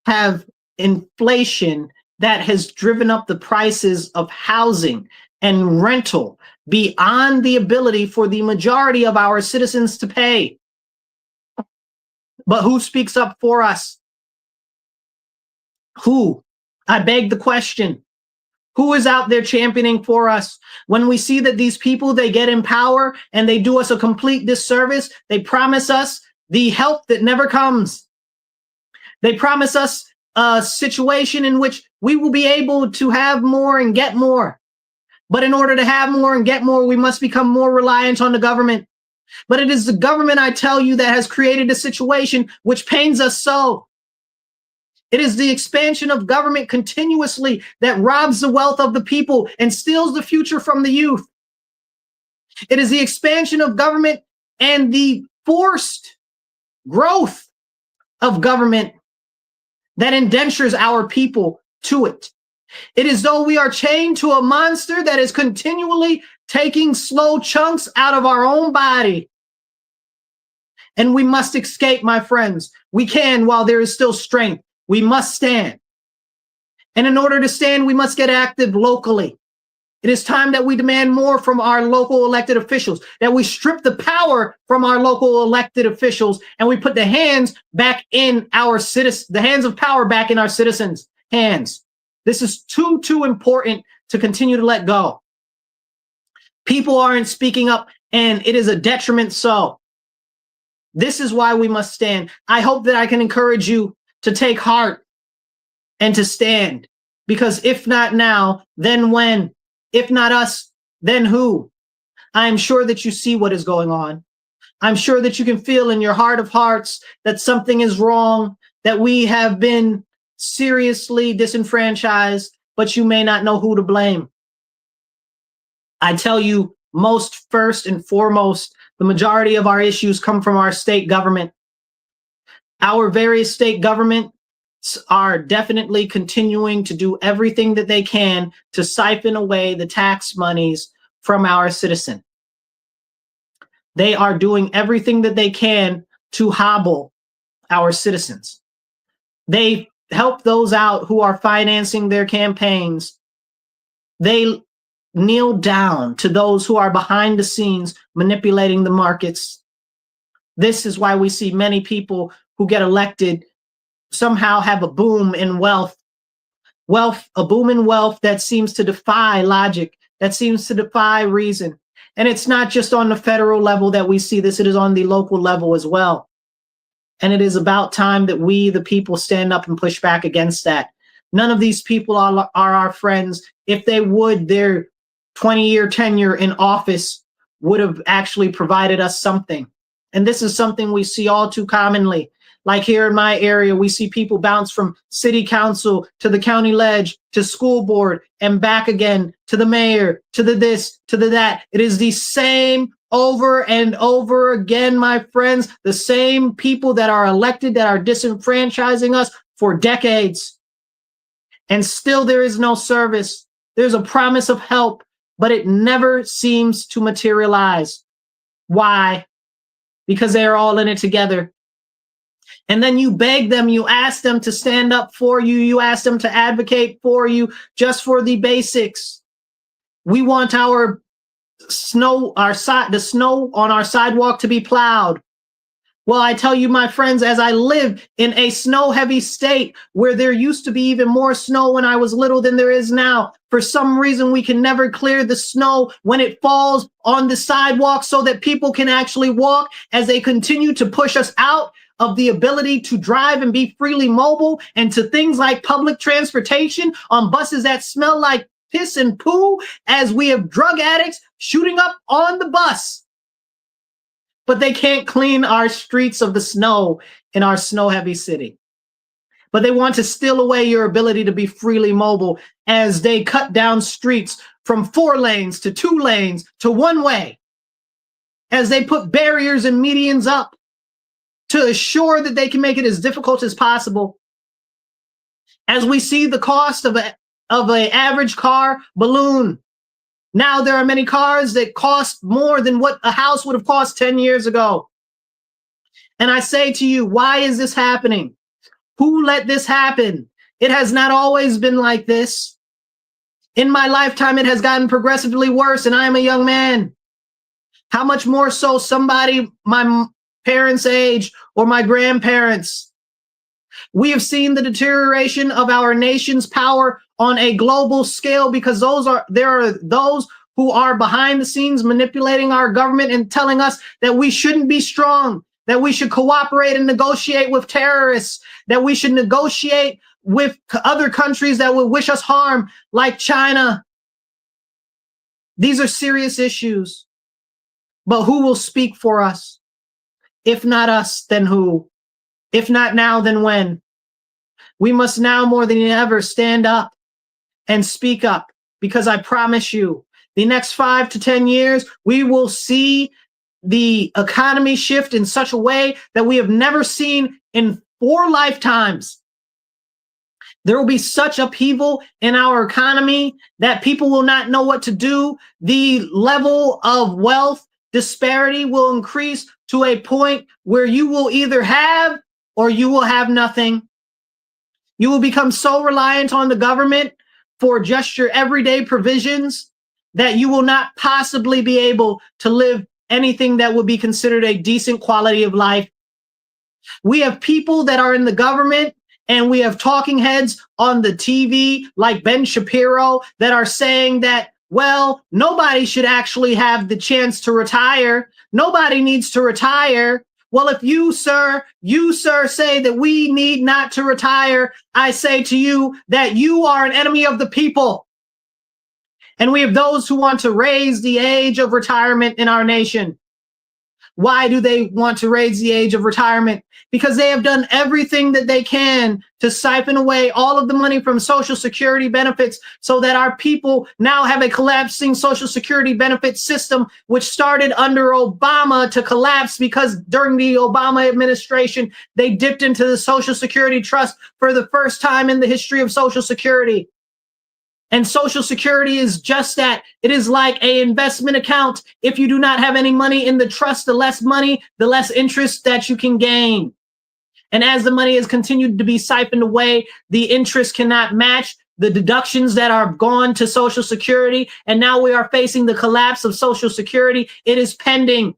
have inflation that has driven up the prices of housing and rental beyond the ability for the majority of our citizens to pay. But who speaks up for us? Who? I beg the question. Who is out there championing for us? When we see that these people, they get in power and they do us a complete disservice, they promise us the help that never comes. They promise us a situation in which we will be able to have more and get more. But in order to have more and get more, we must become more reliant on the government. But it is the government, I tell you, that has created a situation which pains us so. It is the expansion of government continuously that robs the wealth of the people and steals the future from the youth. It is the expansion of government and the forced growth of government that indentures our people to it. It is though we are chained to a monster that is continually taking slow chunks out of our own body. And we must escape, my friends. We can while there is still strength. We must stand. And in order to stand, we must get active locally. It is time that we demand more from our local elected officials, that we strip the power from our local elected officials, and we put the hands back in our citizens, the hands of power back in our citizens' hands. This is too important to continue to let go. People aren't speaking up, and it is a detriment so. This is why we must stand. I hope that I can encourage you to take heart and to stand, because if not now, then when? If not us, then who? I am sure that you see what is going on. I'm sure that you can feel in your heart of hearts that something is wrong, that we have been seriously disenfranchised, but you may not know who to blame. I tell you, most first and foremost, the majority of our issues come from our state government. Our various state governments are definitely continuing to do everything that they can to siphon away the tax monies from our citizen. They are doing everything that they can to hobble our citizens. They help those out who are financing their campaigns. They kneel down to those who are behind the scenes manipulating the markets. This is why we see many people who get elected somehow have a boom in wealth, a boom in wealth that seems to defy logic, that seems to defy reason. And it's not just on the federal level that we see this, it is on the local level as well. And it is about time that we, the people, stand up and push back against that. None of these people are our friends. If they would, their 20-year tenure in office would have actually provided us something. And this is something we see all too commonly. Like here in my area, we see people bounce from city council to the county ledge to school board and back again to the mayor, to the this, to the that. It is the same over and over again, my friends, the same people that are elected that are disenfranchising us for decades. And still there is no service. There's a promise of help, but it never seems to materialize. Why? Because they are all in it together. And then you beg them, you ask them to stand up for you, you ask them to advocate for you just for the basics. We want the snow on our sidewalk to be plowed. Well, I tell you, my friends, as I live in a snow-heavy state where there used to be even more snow when I was little than there is now, for some reason we can never clear the snow when it falls on the sidewalk so that people can actually walk, as they continue to push us out of the ability to drive and be freely mobile, and to things like public transportation on buses that smell like piss and poo, as we have drug addicts shooting up on the bus. But they can't clean our streets of the snow in our snow-heavy city. but they want to steal away your ability to be freely mobile as they cut down streets from 4 lanes to 2 lanes to 1 way, as they put barriers and medians up to assure that they can make it as difficult as possible. As we see the cost of an average car balloon. Now there are many cars that cost more than what a house would have cost 10 years ago. And I say to you, why is this happening? Who let this happen? It has not always been like this. In my lifetime, it has gotten progressively worse, and I am a young man. How much more so somebody my parents' age or my grandparents? We have seen the deterioration of our nation's power on a global scale because there are those who are behind the scenes manipulating our government and telling us that we shouldn't be strong, that we should cooperate and negotiate with terrorists, that we should negotiate with other countries that would wish us harm, like China. These are serious issues. But who will speak for us? If not us, then who? If not now, then when? We must now more than ever stand up and speak up, because I promise you, the next 5 to 10 years, we will see the economy shift in such a way that we have never seen in 4 lifetimes. There will be such upheaval in our economy that people will not know what to do. The level of wealth disparity will increase to a point where you will either have or you will have nothing. You will become so reliant on the government for just your everyday provisions that you will not possibly be able to live anything that would be considered a decent quality of life. We have people that are in the government, and we have talking heads on the TV like Ben Shapiro that are saying that, well, nobody should actually have the chance to retire. Nobody needs to retire. Well, if you, sir, say that we need not to retire, I say to you that you are an enemy of the people. And we have those who want to raise the age of retirement in our nation. Why do they want to raise the age of retirement? Because they have done everything that they can to siphon away all of the money from Social Security benefits so that our people now have a collapsing Social Security benefit system, which started under Obama to collapse because during the Obama administration, they dipped into the Social Security trust for the first time in the history of Social Security. And Social Security is just that. It is like an investment account. If you do not have any money in the trust, the less money, the less interest that you can gain. And as the money has continued to be siphoned away, the interest cannot match the deductions that are gone to Social Security. And now we are facing the collapse of Social Security. It is pending.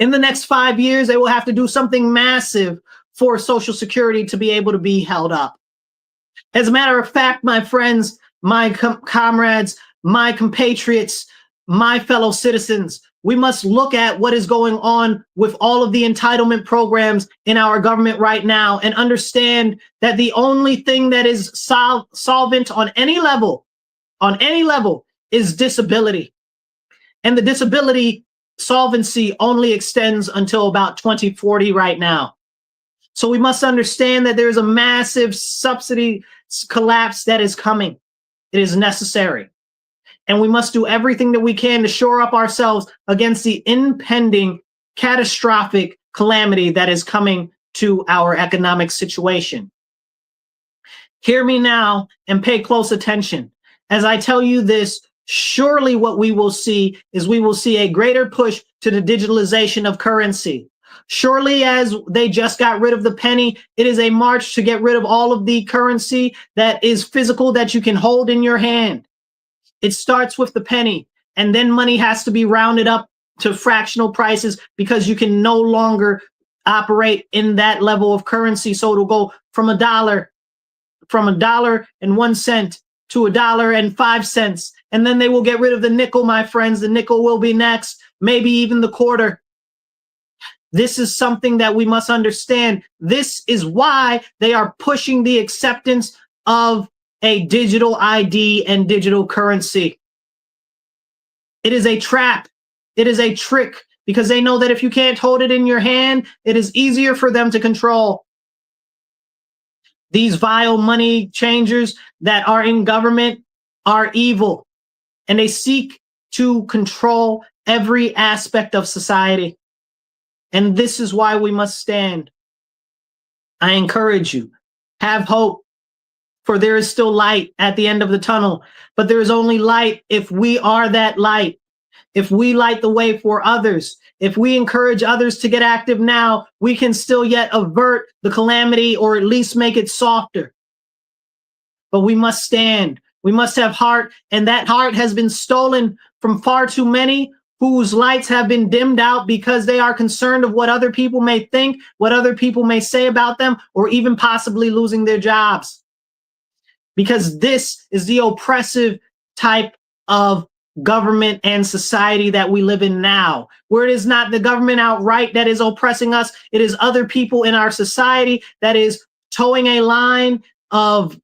In the next 5 years, they will have to do something massive for Social Security to be able to be held up. As a matter of fact, my friends, my comrades, my compatriots, my fellow citizens, we must look at what is going on with all of the entitlement programs in our government right now and understand that the only thing that is solvent on any level is disability. And the disability solvency only extends until about 2040 right now. So we must understand that there is a massive subsidy collapse that is coming. It is necessary. And we must do everything that we can to shore up ourselves against the impending catastrophic calamity that is coming to our economic situation. Hear me now and pay close attention. As I tell you this, surely what we will see is we will see a greater push to the digitalization of currency. Surely, as they just got rid of the penny, it is a march to get rid of all of the currency that is physical that you can hold in your hand. It starts with the penny, and then money has to be rounded up to fractional prices because you can no longer operate in that level of currency. So it'll go from $1.01 to $1.05. And then they will get rid of the nickel, my friends. The nickel will be next, maybe even the quarter. This is something that we must understand. This is why they are pushing the acceptance of a digital ID and digital currency. It is a trap. It is a trick because they know that if you can't hold it in your hand, it is easier for them to control. These vile money changers that are in government are evil, and they seek to control every aspect of society. And this is why we must stand. I encourage you, have hope, for there is still light at the end of the tunnel. But there is only light if we are that light. If we light the way for others, if we encourage others to get active now, we can still yet avert the calamity or at least make it softer. But we must stand. We must have heart, and that heart has been stolen from far too many whose lights have been dimmed out because they are concerned of what other people may think, what other people may say about them, or even possibly losing their jobs. Because this is the oppressive type of government and society that we live in now, where it is not the government outright that is oppressing us. It is other people in our society that is towing a line of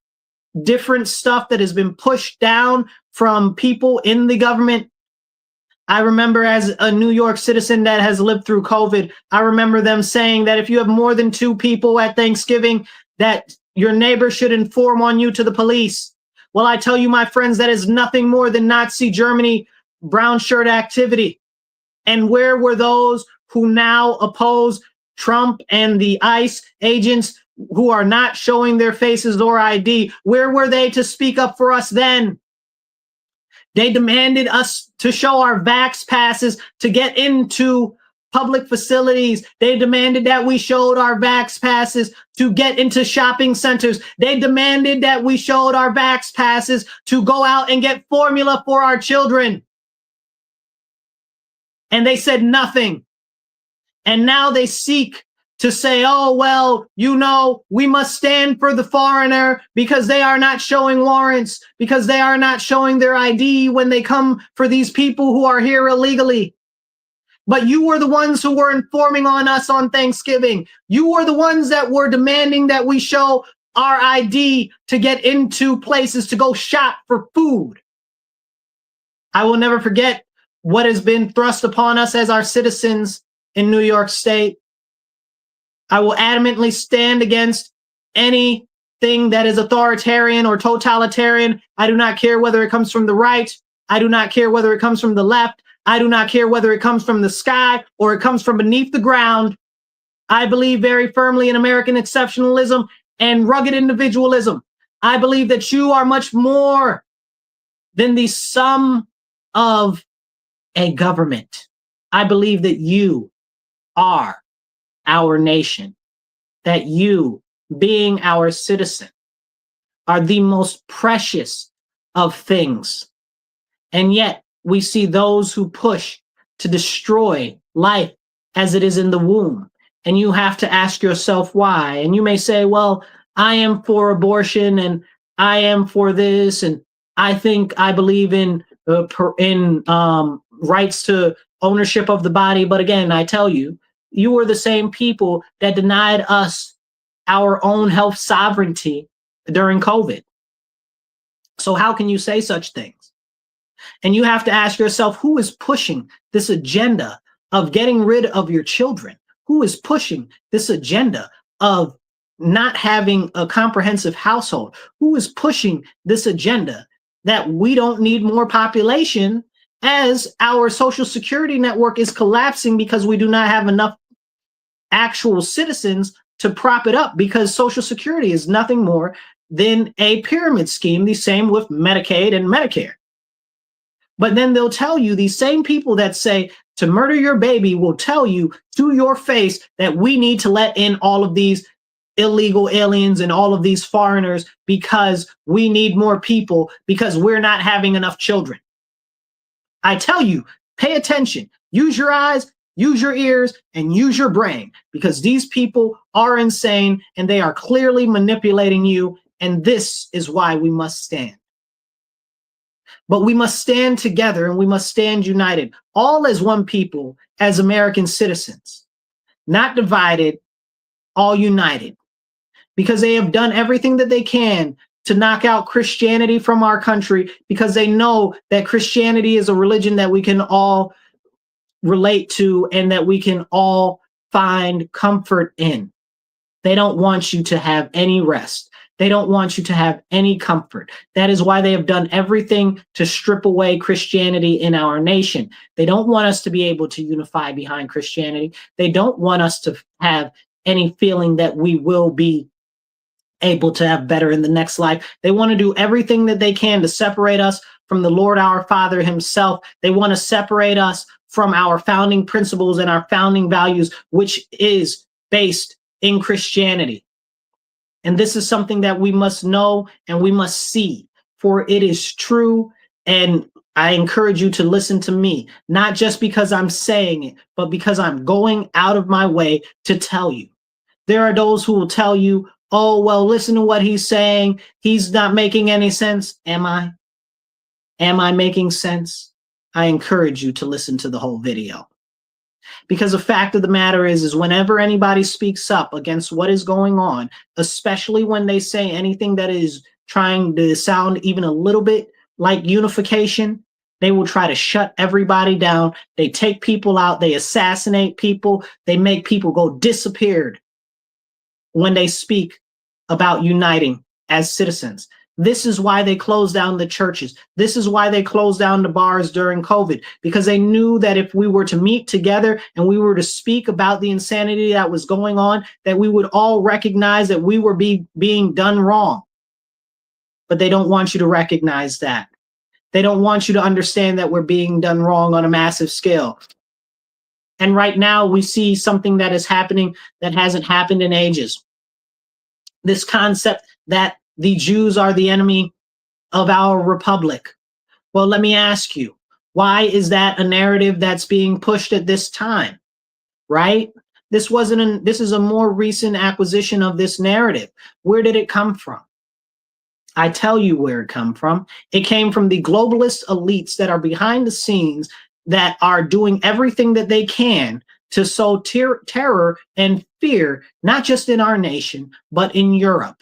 different stuff that has been pushed down from people in the government. I remember, as a New York citizen that has lived through COVID, I remember them saying that if you have more than 2 people at Thanksgiving, that your neighbor should inform on you to the police. Well, I tell you, my friends, that is nothing more than Nazi Germany brown shirt activity. And where were those who now oppose Trump and the ICE agents who are not showing their faces or ID? Where were they to speak up for us then? They demanded us to show our vax passes to get into public facilities. They demanded that we showed our vax passes to get into shopping centers. They demanded that we showed our vax passes to go out and get formula for our children. And they said nothing. And now they seek to say, oh, well, you know, we must stand for the foreigner because they are not showing warrants, because they are not showing their ID when they come for these people who are here illegally. But you were the ones who were informing on us on Thanksgiving. You were the ones that were demanding that we show our ID to get into places to go shop for food. I will never forget what has been thrust upon us as our citizens in New York State. I will adamantly stand against anything that is authoritarian or totalitarian. I do not care whether it comes from the right. I do not care whether it comes from the left. I do not care whether it comes from the sky or it comes from beneath the ground. I believe very firmly in American exceptionalism and rugged individualism. I believe that you are much more than the sum of a government. I believe that you are our nation, that you, being our citizen, are the most precious of things. And yet we see those who push to destroy life as it is in the womb. And you have to ask yourself why. And you may say, well, I am for abortion and I am for this. And I believe in rights to ownership of the body. But again, I tell you, you were the same people that denied us our own health sovereignty during COVID. So how can you say such things? And you have to ask yourself, who is pushing this agenda of getting rid of your children? Who is pushing this agenda of not having a comprehensive household? Who is pushing this agenda that we don't need more population as our social security network is collapsing because we do not have enough actual citizens to prop it up, because Social Security is nothing more than a pyramid scheme, the same with Medicaid and Medicare. But then they'll tell you, these same people that say to murder your baby will tell you to your face that we need to let in all of these illegal aliens and all of these foreigners because we need more people because we're not having enough children. I tell you, pay attention, use your eyes, use your ears, and use your brain, because these people are insane and they are clearly manipulating you. And this is why we must stand. But we must stand together and we must stand united, all as one people, as American citizens, not divided, all united, because they have done everything that they can to knock out Christianity from our country, because they know that Christianity is a religion that we can all relate to and that we can all find comfort in. They don't want you to have any rest. They don't want you to have any comfort. That is why they have done everything to strip away Christianity in our nation. They don't want us to be able to unify behind Christianity. They don't want us to have any feeling that we will be able to have better in the next life. They want to do everything that they can to separate us from the Lord our Father himself. They want to separate us from our founding principles and our founding values, which is based in Christianity. And this is something that we must know and we must see, for it is true. And I encourage you to listen to me, not just because I'm saying it, but because I'm going out of my way to tell you. There are those who will tell you, oh, well, listen to what he's saying. He's not making any sense. Am I? Am I making sense? I encourage you to listen to the whole video. Because the fact of the matter is whenever anybody speaks up against what is going on, especially when they say anything that is trying to sound even a little bit like unification, they will try to shut everybody down. They take people out. They assassinate people. They make people go disappeared when they speak about uniting as citizens. This is why they closed down the churches. This is why they closed down the bars during COVID, because they knew that if we were to meet together and we were to speak about the insanity that was going on, that we would all recognize that we were being done wrong. But they don't want you to recognize that. They don't want you to understand that we're being done wrong on a massive scale. And right now we see something that is happening that hasn't happened in ages. This concept that the Jews are the enemy of our republic. Well, let me ask you, why is that a narrative that's being pushed at this time, right? This is a more recent acquisition of this narrative. Where did it come from? I tell you where it came from. It came from the globalist elites that are behind the scenes that are doing everything that they can to sow terror and fear, not just in our nation, but in Europe.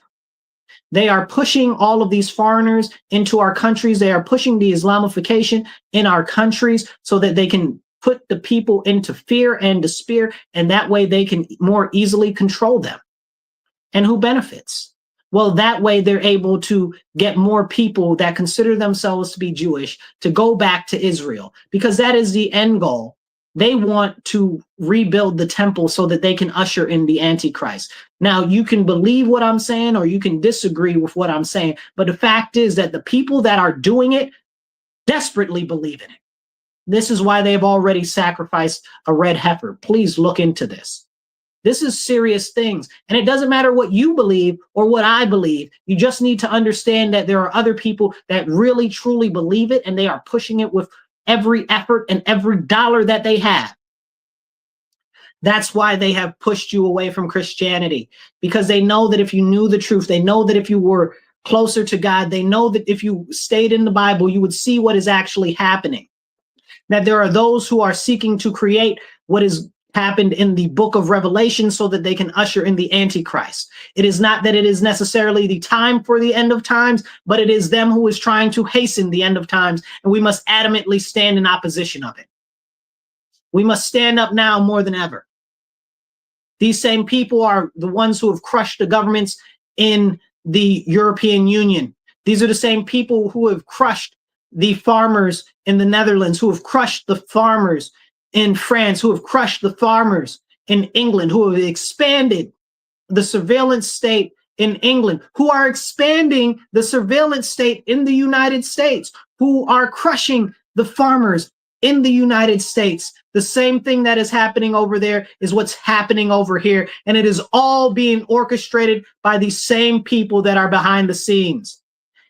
They are pushing all of these foreigners into our countries. They are pushing the Islamification in our countries so that they can put the people into fear and despair, and that way they can more easily control them. And who benefits? Well, that way they're able to get more people that consider themselves to be Jewish to go back to Israel, because that is the end goal. They want to rebuild the temple so that they can usher in the Antichrist. Now, you can believe what I'm saying or you can disagree with what I'm saying, but the fact is that the people that are doing it desperately believe in it. This is why they've already sacrificed a red heifer. Please look into this. This is serious things. And it doesn't matter what you believe or what I believe. You just need to understand that there are other people that really, truly believe it, and they are pushing it with every effort and every dollar that they have. That's why they have pushed you away from Christianity, because they know that if you knew the truth, they know that if you were closer to God, they know that if you stayed in the Bible, you would see what is actually happening. That there are those who are seeking to create what is happened in the book of Revelation so that they can usher in the Antichrist. It is not that it is necessarily the time for the end of times, but it is them who is trying to hasten the end of times, and we must adamantly stand in opposition of it. We must stand up now more than ever. These same people are the ones who have crushed the governments in the European Union. These are the same people who have crushed the farmers in the Netherlands, who have crushed the farmers in France, who have crushed the farmers in England, who have expanded the surveillance state in England, who are expanding the surveillance state in the United States, who are crushing the farmers in the United States. The same thing that is happening over there is what's happening over here. And it is all being orchestrated by the same people that are behind the scenes.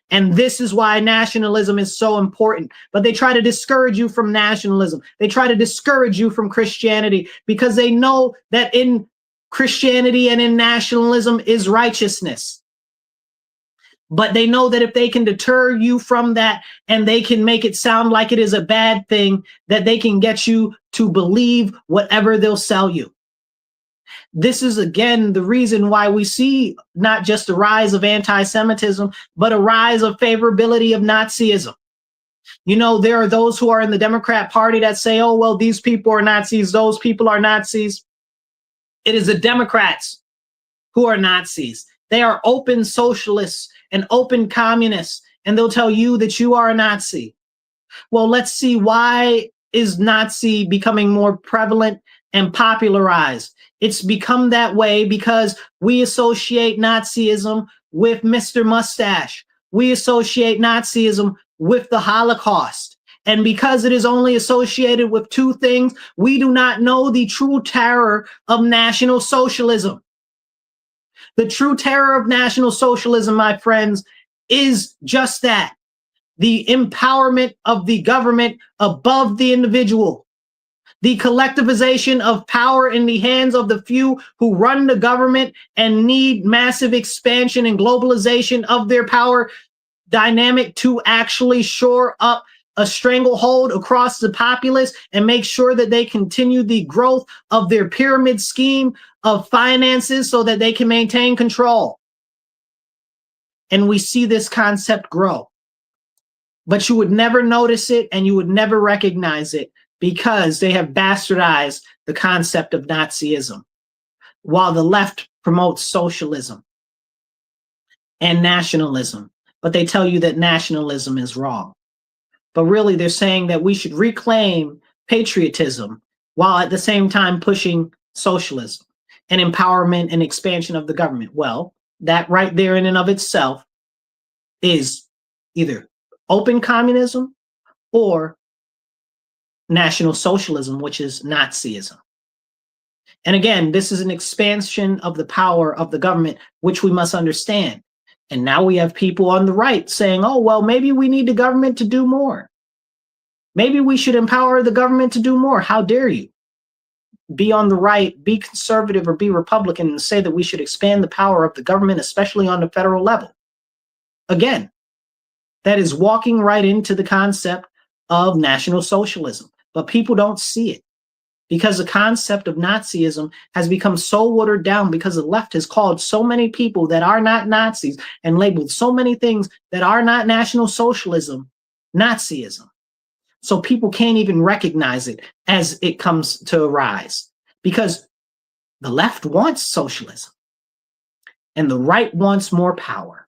And this is why nationalism is so important. But they try to discourage you from nationalism. They try to discourage you from Christianity, because they know that in Christianity and in nationalism is righteousness. But they know that if they can deter you from that and they can make it sound like it is a bad thing, that they can get you to believe whatever they'll sell you. This is, again, the reason why we see not just a rise of anti-Semitism, but a rise of favorability of Nazism. You know, there are those who are in the Democrat Party that say, oh, well, these people are Nazis, those people are Nazis. It is the Democrats who are Nazis. They are open socialists and open communists, and they'll tell you that you are a Nazi. Well, let's see, why is Nazi becoming more prevalent and popularized? It's become that way because we associate Nazism with Mr. Mustache. We associate Nazism with the Holocaust. And because it is only associated with two things, we do not know the true terror of National Socialism. The true terror of National Socialism, my friends, is just that: the empowerment of the government above the individual, the collectivization of power in the hands of the few who run the government and need massive expansion and globalization of their power dynamic to actually shore up a stranglehold across the populace and make sure that they continue the growth of their pyramid scheme of finances so that they can maintain control. And we see this concept grow. But you would never notice it and you would never recognize it because they have bastardized the concept of Nazism, while the left promotes socialism and nationalism. But they tell you that nationalism is wrong. But really, they're saying that we should reclaim patriotism while at the same time pushing socialism and empowerment and expansion of the government. Well, that right there in and of itself is either open communism or National Socialism, which is Nazism. And again, this is an expansion of the power of the government, which we must understand. And now we have people on the right saying, oh, well, maybe we need the government to do more. Maybe we should empower the government to do more. How dare you be on the right, be conservative, or be Republican and say that we should expand the power of the government, especially on the federal level? Again, that is walking right into the concept of National Socialism. But people don't see it because the concept of Nazism has become so watered down because the left has called so many people that are not Nazis and labeled so many things that are not National Socialism Nazism. So people can't even recognize it as it comes to arise because the left wants socialism and the right wants more power.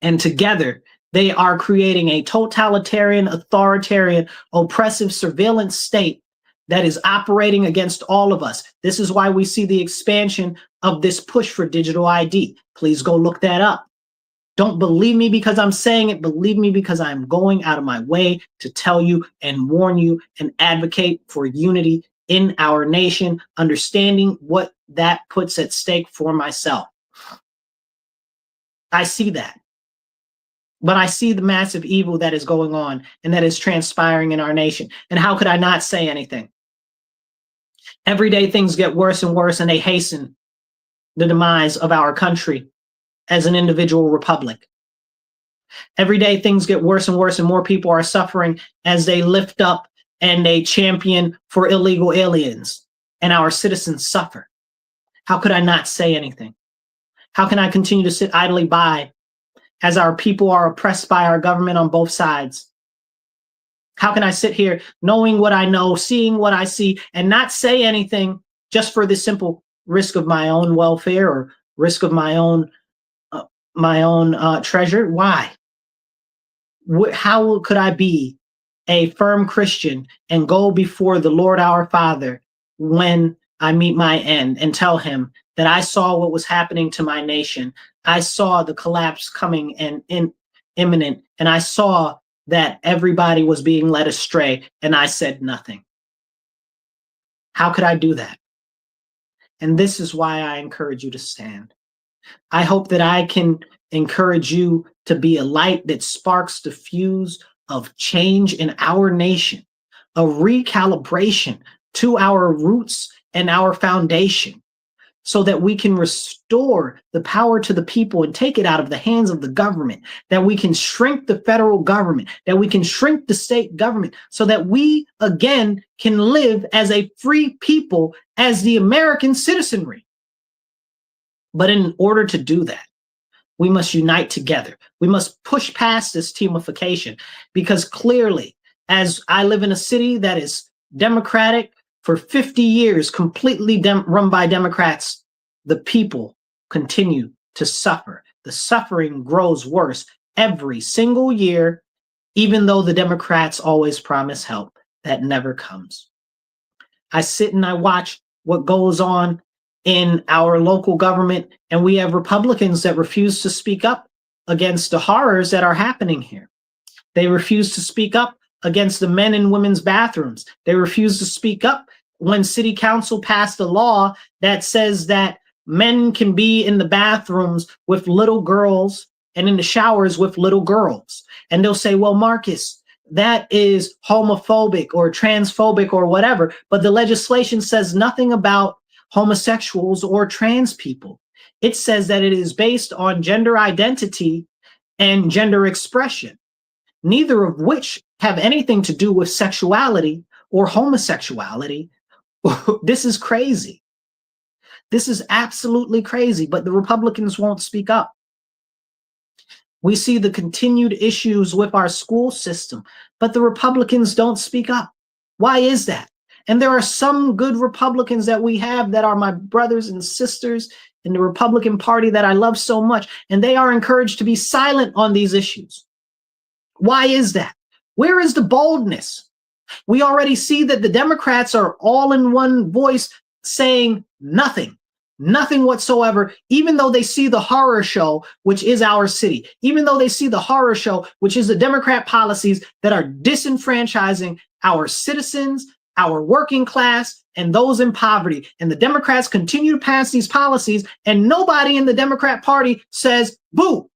And together, they are creating a totalitarian, authoritarian, oppressive surveillance state that is operating against all of us. This is why we see the expansion of this push for digital ID. Please go look that up. Don't believe me because I'm saying it. Believe me because I'm going out of my way to tell you and warn you and advocate for unity in our nation, understanding what that puts at stake for myself. I see that. But I see the massive evil that is going on and that is transpiring in our nation. And how could I not say anything? Every day things get worse and worse, and they hasten the demise of our country as an individual republic. Every day things get worse and worse, and more people are suffering as they lift up and they champion for illegal aliens, and our citizens suffer. How could I not say anything? How can I continue to sit idly by as our people are oppressed by our government on both sides? How can I sit here knowing what I know, seeing what I see, and not say anything just for the simple risk of my own welfare or risk of my own treasure? Why? How could I be a firm Christian and go before the Lord our Father when I meet my end and tell him that I saw what was happening to my nation? I saw the collapse coming and imminent, and I saw that everybody was being led astray, and I said nothing. How could I do that? And this is why I encourage you to stand. I hope that I can encourage you to be a light that sparks the fuse of change in our nation, a recalibration to our roots and our foundation, so that we can restore the power to the people and take it out of the hands of the government, that we can shrink the federal government, that we can shrink the state government, so that we again can live as a free people, as the American citizenry. But in order to do that, we must unite together. We must push past this teamification, because clearly, as I live in a city that is Democratic for 50 years, completely run by Democrats, the people continue to suffer. The suffering grows worse every single year, even though the Democrats always promise help. That never comes. I sit and I watch what goes on in our local government, and we have Republicans that refuse to speak up against the horrors that are happening here. They refuse to speak up against the men and women's bathrooms. They refuse to speak up when city council passed a law that says that men can be in the bathrooms with little girls and in the showers with little girls. And they'll say, well, Marcus, that is homophobic or transphobic or whatever. But the legislation says nothing about homosexuals or trans people. It says that it is based on gender identity and gender expression, neither of which have anything to do with sexuality or homosexuality. This is crazy. This is absolutely crazy, but the Republicans won't speak up. We see the continued issues with our school system, but the Republicans don't speak up. Why is that? And there are some good Republicans that we have that are my brothers and sisters in the Republican Party that I love so much, and they are encouraged to be silent on these issues. Why is that? Where is the boldness? We already see that the Democrats are all in one voice saying nothing. Nothing whatsoever, even though they see the horror show, which is our city, even though they see the horror show, which is the Democrat policies that are disenfranchising our citizens, our working class, and those in poverty. And the Democrats continue to pass these policies, and nobody in the Democrat Party says, boo.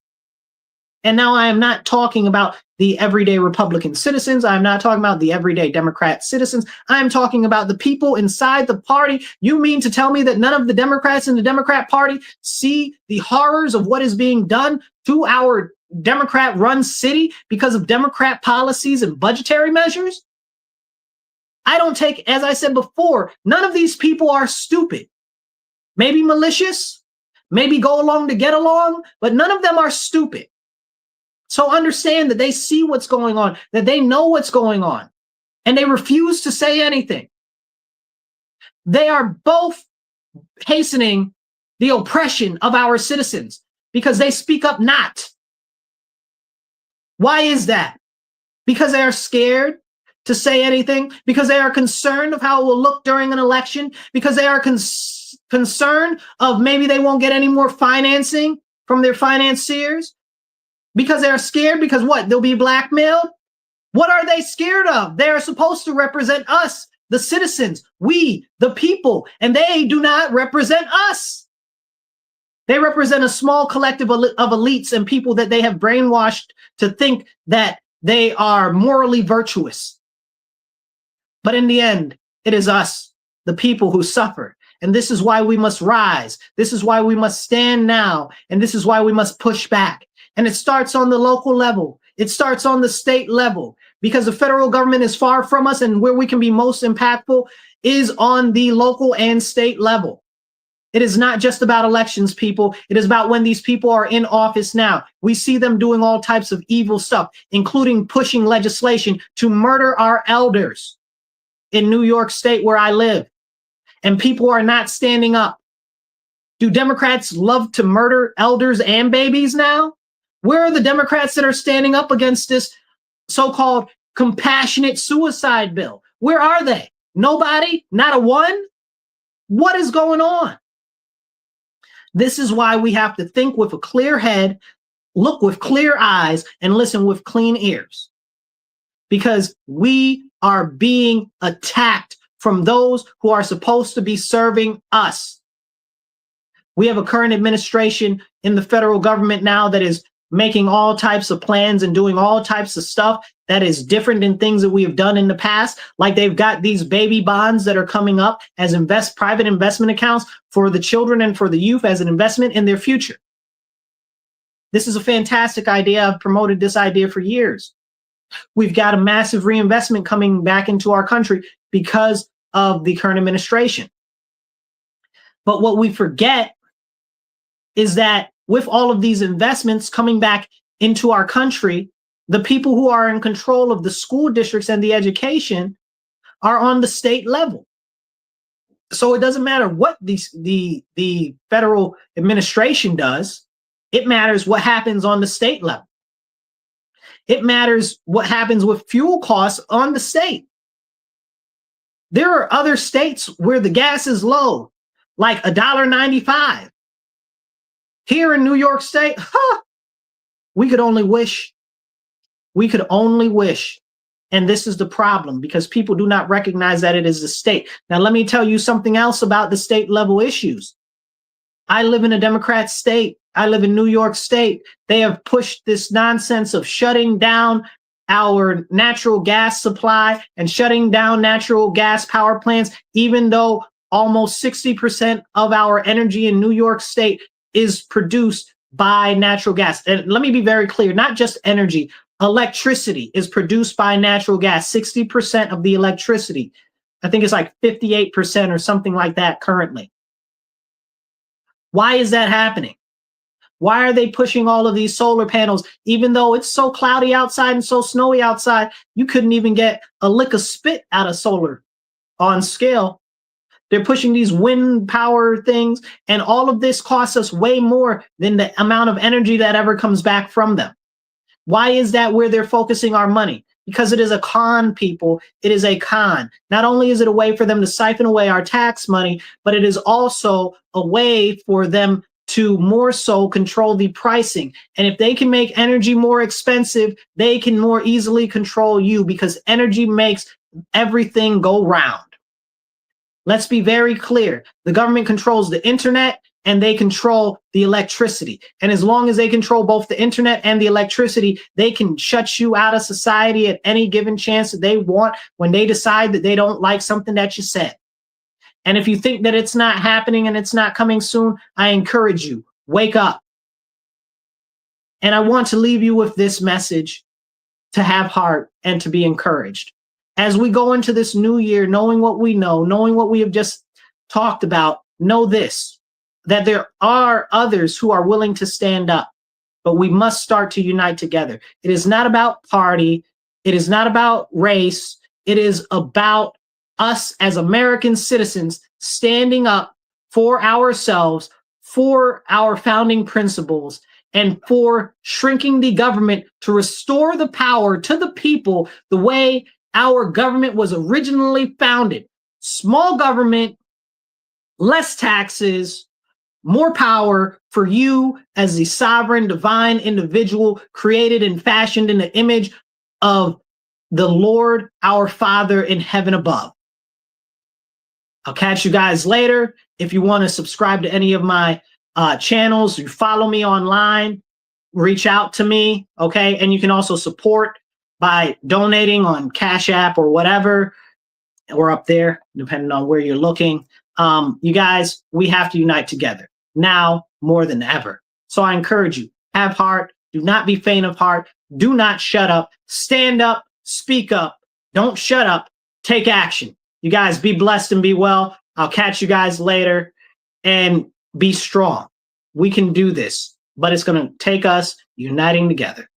And now I am not talking about the everyday Republican citizens. I'm not talking about the everyday Democrat citizens. I'm talking about the people inside the party. You mean to tell me that none of the Democrats in the Democrat Party see the horrors of what is being done to our Democrat-run city because of Democrat policies and budgetary measures? I don't take, as I said before, none of these people are stupid. Maybe malicious, maybe go along to get along, but none of them are stupid. So understand that they see what's going on, that they know what's going on, and they refuse to say anything. They are both hastening the oppression of our citizens because they speak up not. Why is that? Because they are scared to say anything, because they are concerned of how it will look during an election, because they are concerned of maybe they won't get any more financing from their financiers. Because they're scared because what? They'll be blackmailed? What are they scared of? They are supposed to represent us, the citizens, we, the people, and they do not represent us. They represent a small collective of elites and people that they have brainwashed to think that they are morally virtuous. But in the end, it is us, the people, who suffer. And this is why we must rise. This is why we must stand now. And this is why we must push back. And it starts on the local level. It starts on the state level, because the federal government is far from us, and where we can be most impactful is on the local and state level. It is not just about elections, people. It is about when these people are in office now. We see them doing all types of evil stuff, including pushing legislation to murder our elders in New York State, where I live. And people are not standing up. Do Democrats love to murder elders and babies now? Where are the Democrats that are standing up against this so-called compassionate suicide bill? Where are they? Nobody? Not a one? What is going on? This is why we have to think with a clear head, look with clear eyes, and listen with clean ears. Because we are being attacked from those who are supposed to be serving us. We have a current administration in the federal government now that is making all types of plans and doing all types of stuff that is different than things that we have done in the past. Like they've got these baby bonds that are coming up as private investment accounts for the children and for the youth as an investment in their future. This is a fantastic idea. I've promoted this idea for years. We've got a massive reinvestment coming back into our country because of the current administration. But what we forget is that with all of these investments coming back into our country, the people who are in control of the school districts and the education are on the state level. So it doesn't matter what the federal administration does. It matters what happens on the state level. It matters what happens with fuel costs on the state. There are other states where the gas is low, like $1.95. Here in New York State, we could only wish. We could only wish. And this is the problem, because people do not recognize that it is the state. Now, let me tell you something else about the state level issues. I live in a Democrat state. I live in New York State. They have pushed this nonsense of shutting down our natural gas supply and shutting down natural gas power plants, even though almost 60% of our energy in New York State is produced by natural gas. And let me be very clear, not just energy, electricity is produced by natural gas. 60% of the electricity, I think it's like 58% or something like that currently. Why is that happening? Why are they pushing all of these solar panels, even though it's so cloudy outside and so snowy outside, you couldn't even get a lick of spit out of solar on scale. They're pushing these wind power things, and all of this costs us way more than the amount of energy that ever comes back from them. Why is that where they're focusing our money? Because it is a con, people. It is a con. Not only is it a way for them to siphon away our tax money, but it is also a way for them to more so control the pricing. And if they can make energy more expensive, they can more easily control you, because energy makes everything go round. Let's be very clear. The government controls the internet and they control the electricity. And as long as they control both the internet and the electricity, they can shut you out of society at any given chance that they want when they decide that they don't like something that you said. And if you think that it's not happening and it's not coming soon, I encourage you, wake up. And I want to leave you with this message: to have heart and to be encouraged. As we go into this new year, knowing what we know, knowing what we have just talked about, know this, that there are others who are willing to stand up, but we must start to unite together. It is not about party. It is not about race. It is about us as American citizens standing up for ourselves, for our founding principles, and for shrinking the government to restore the power to the people the way our government was originally founded. Small government, less taxes, more power for you as the sovereign, divine individual created and fashioned in the image of the Lord, our Father in heaven above. I'll catch you guys later. If you want to subscribe to any of my channels, you follow me online, reach out to me, okay? And you can also support by donating on Cash App or whatever, or up there, depending on where you're looking. You guys, we have to unite together now more than ever. So I encourage you, have heart, do not be faint of heart, do not shut up, stand up, speak up, don't shut up, take action. You guys be blessed and be well. I'll catch you guys later, and be strong. We can do this, but it's going to take us uniting together.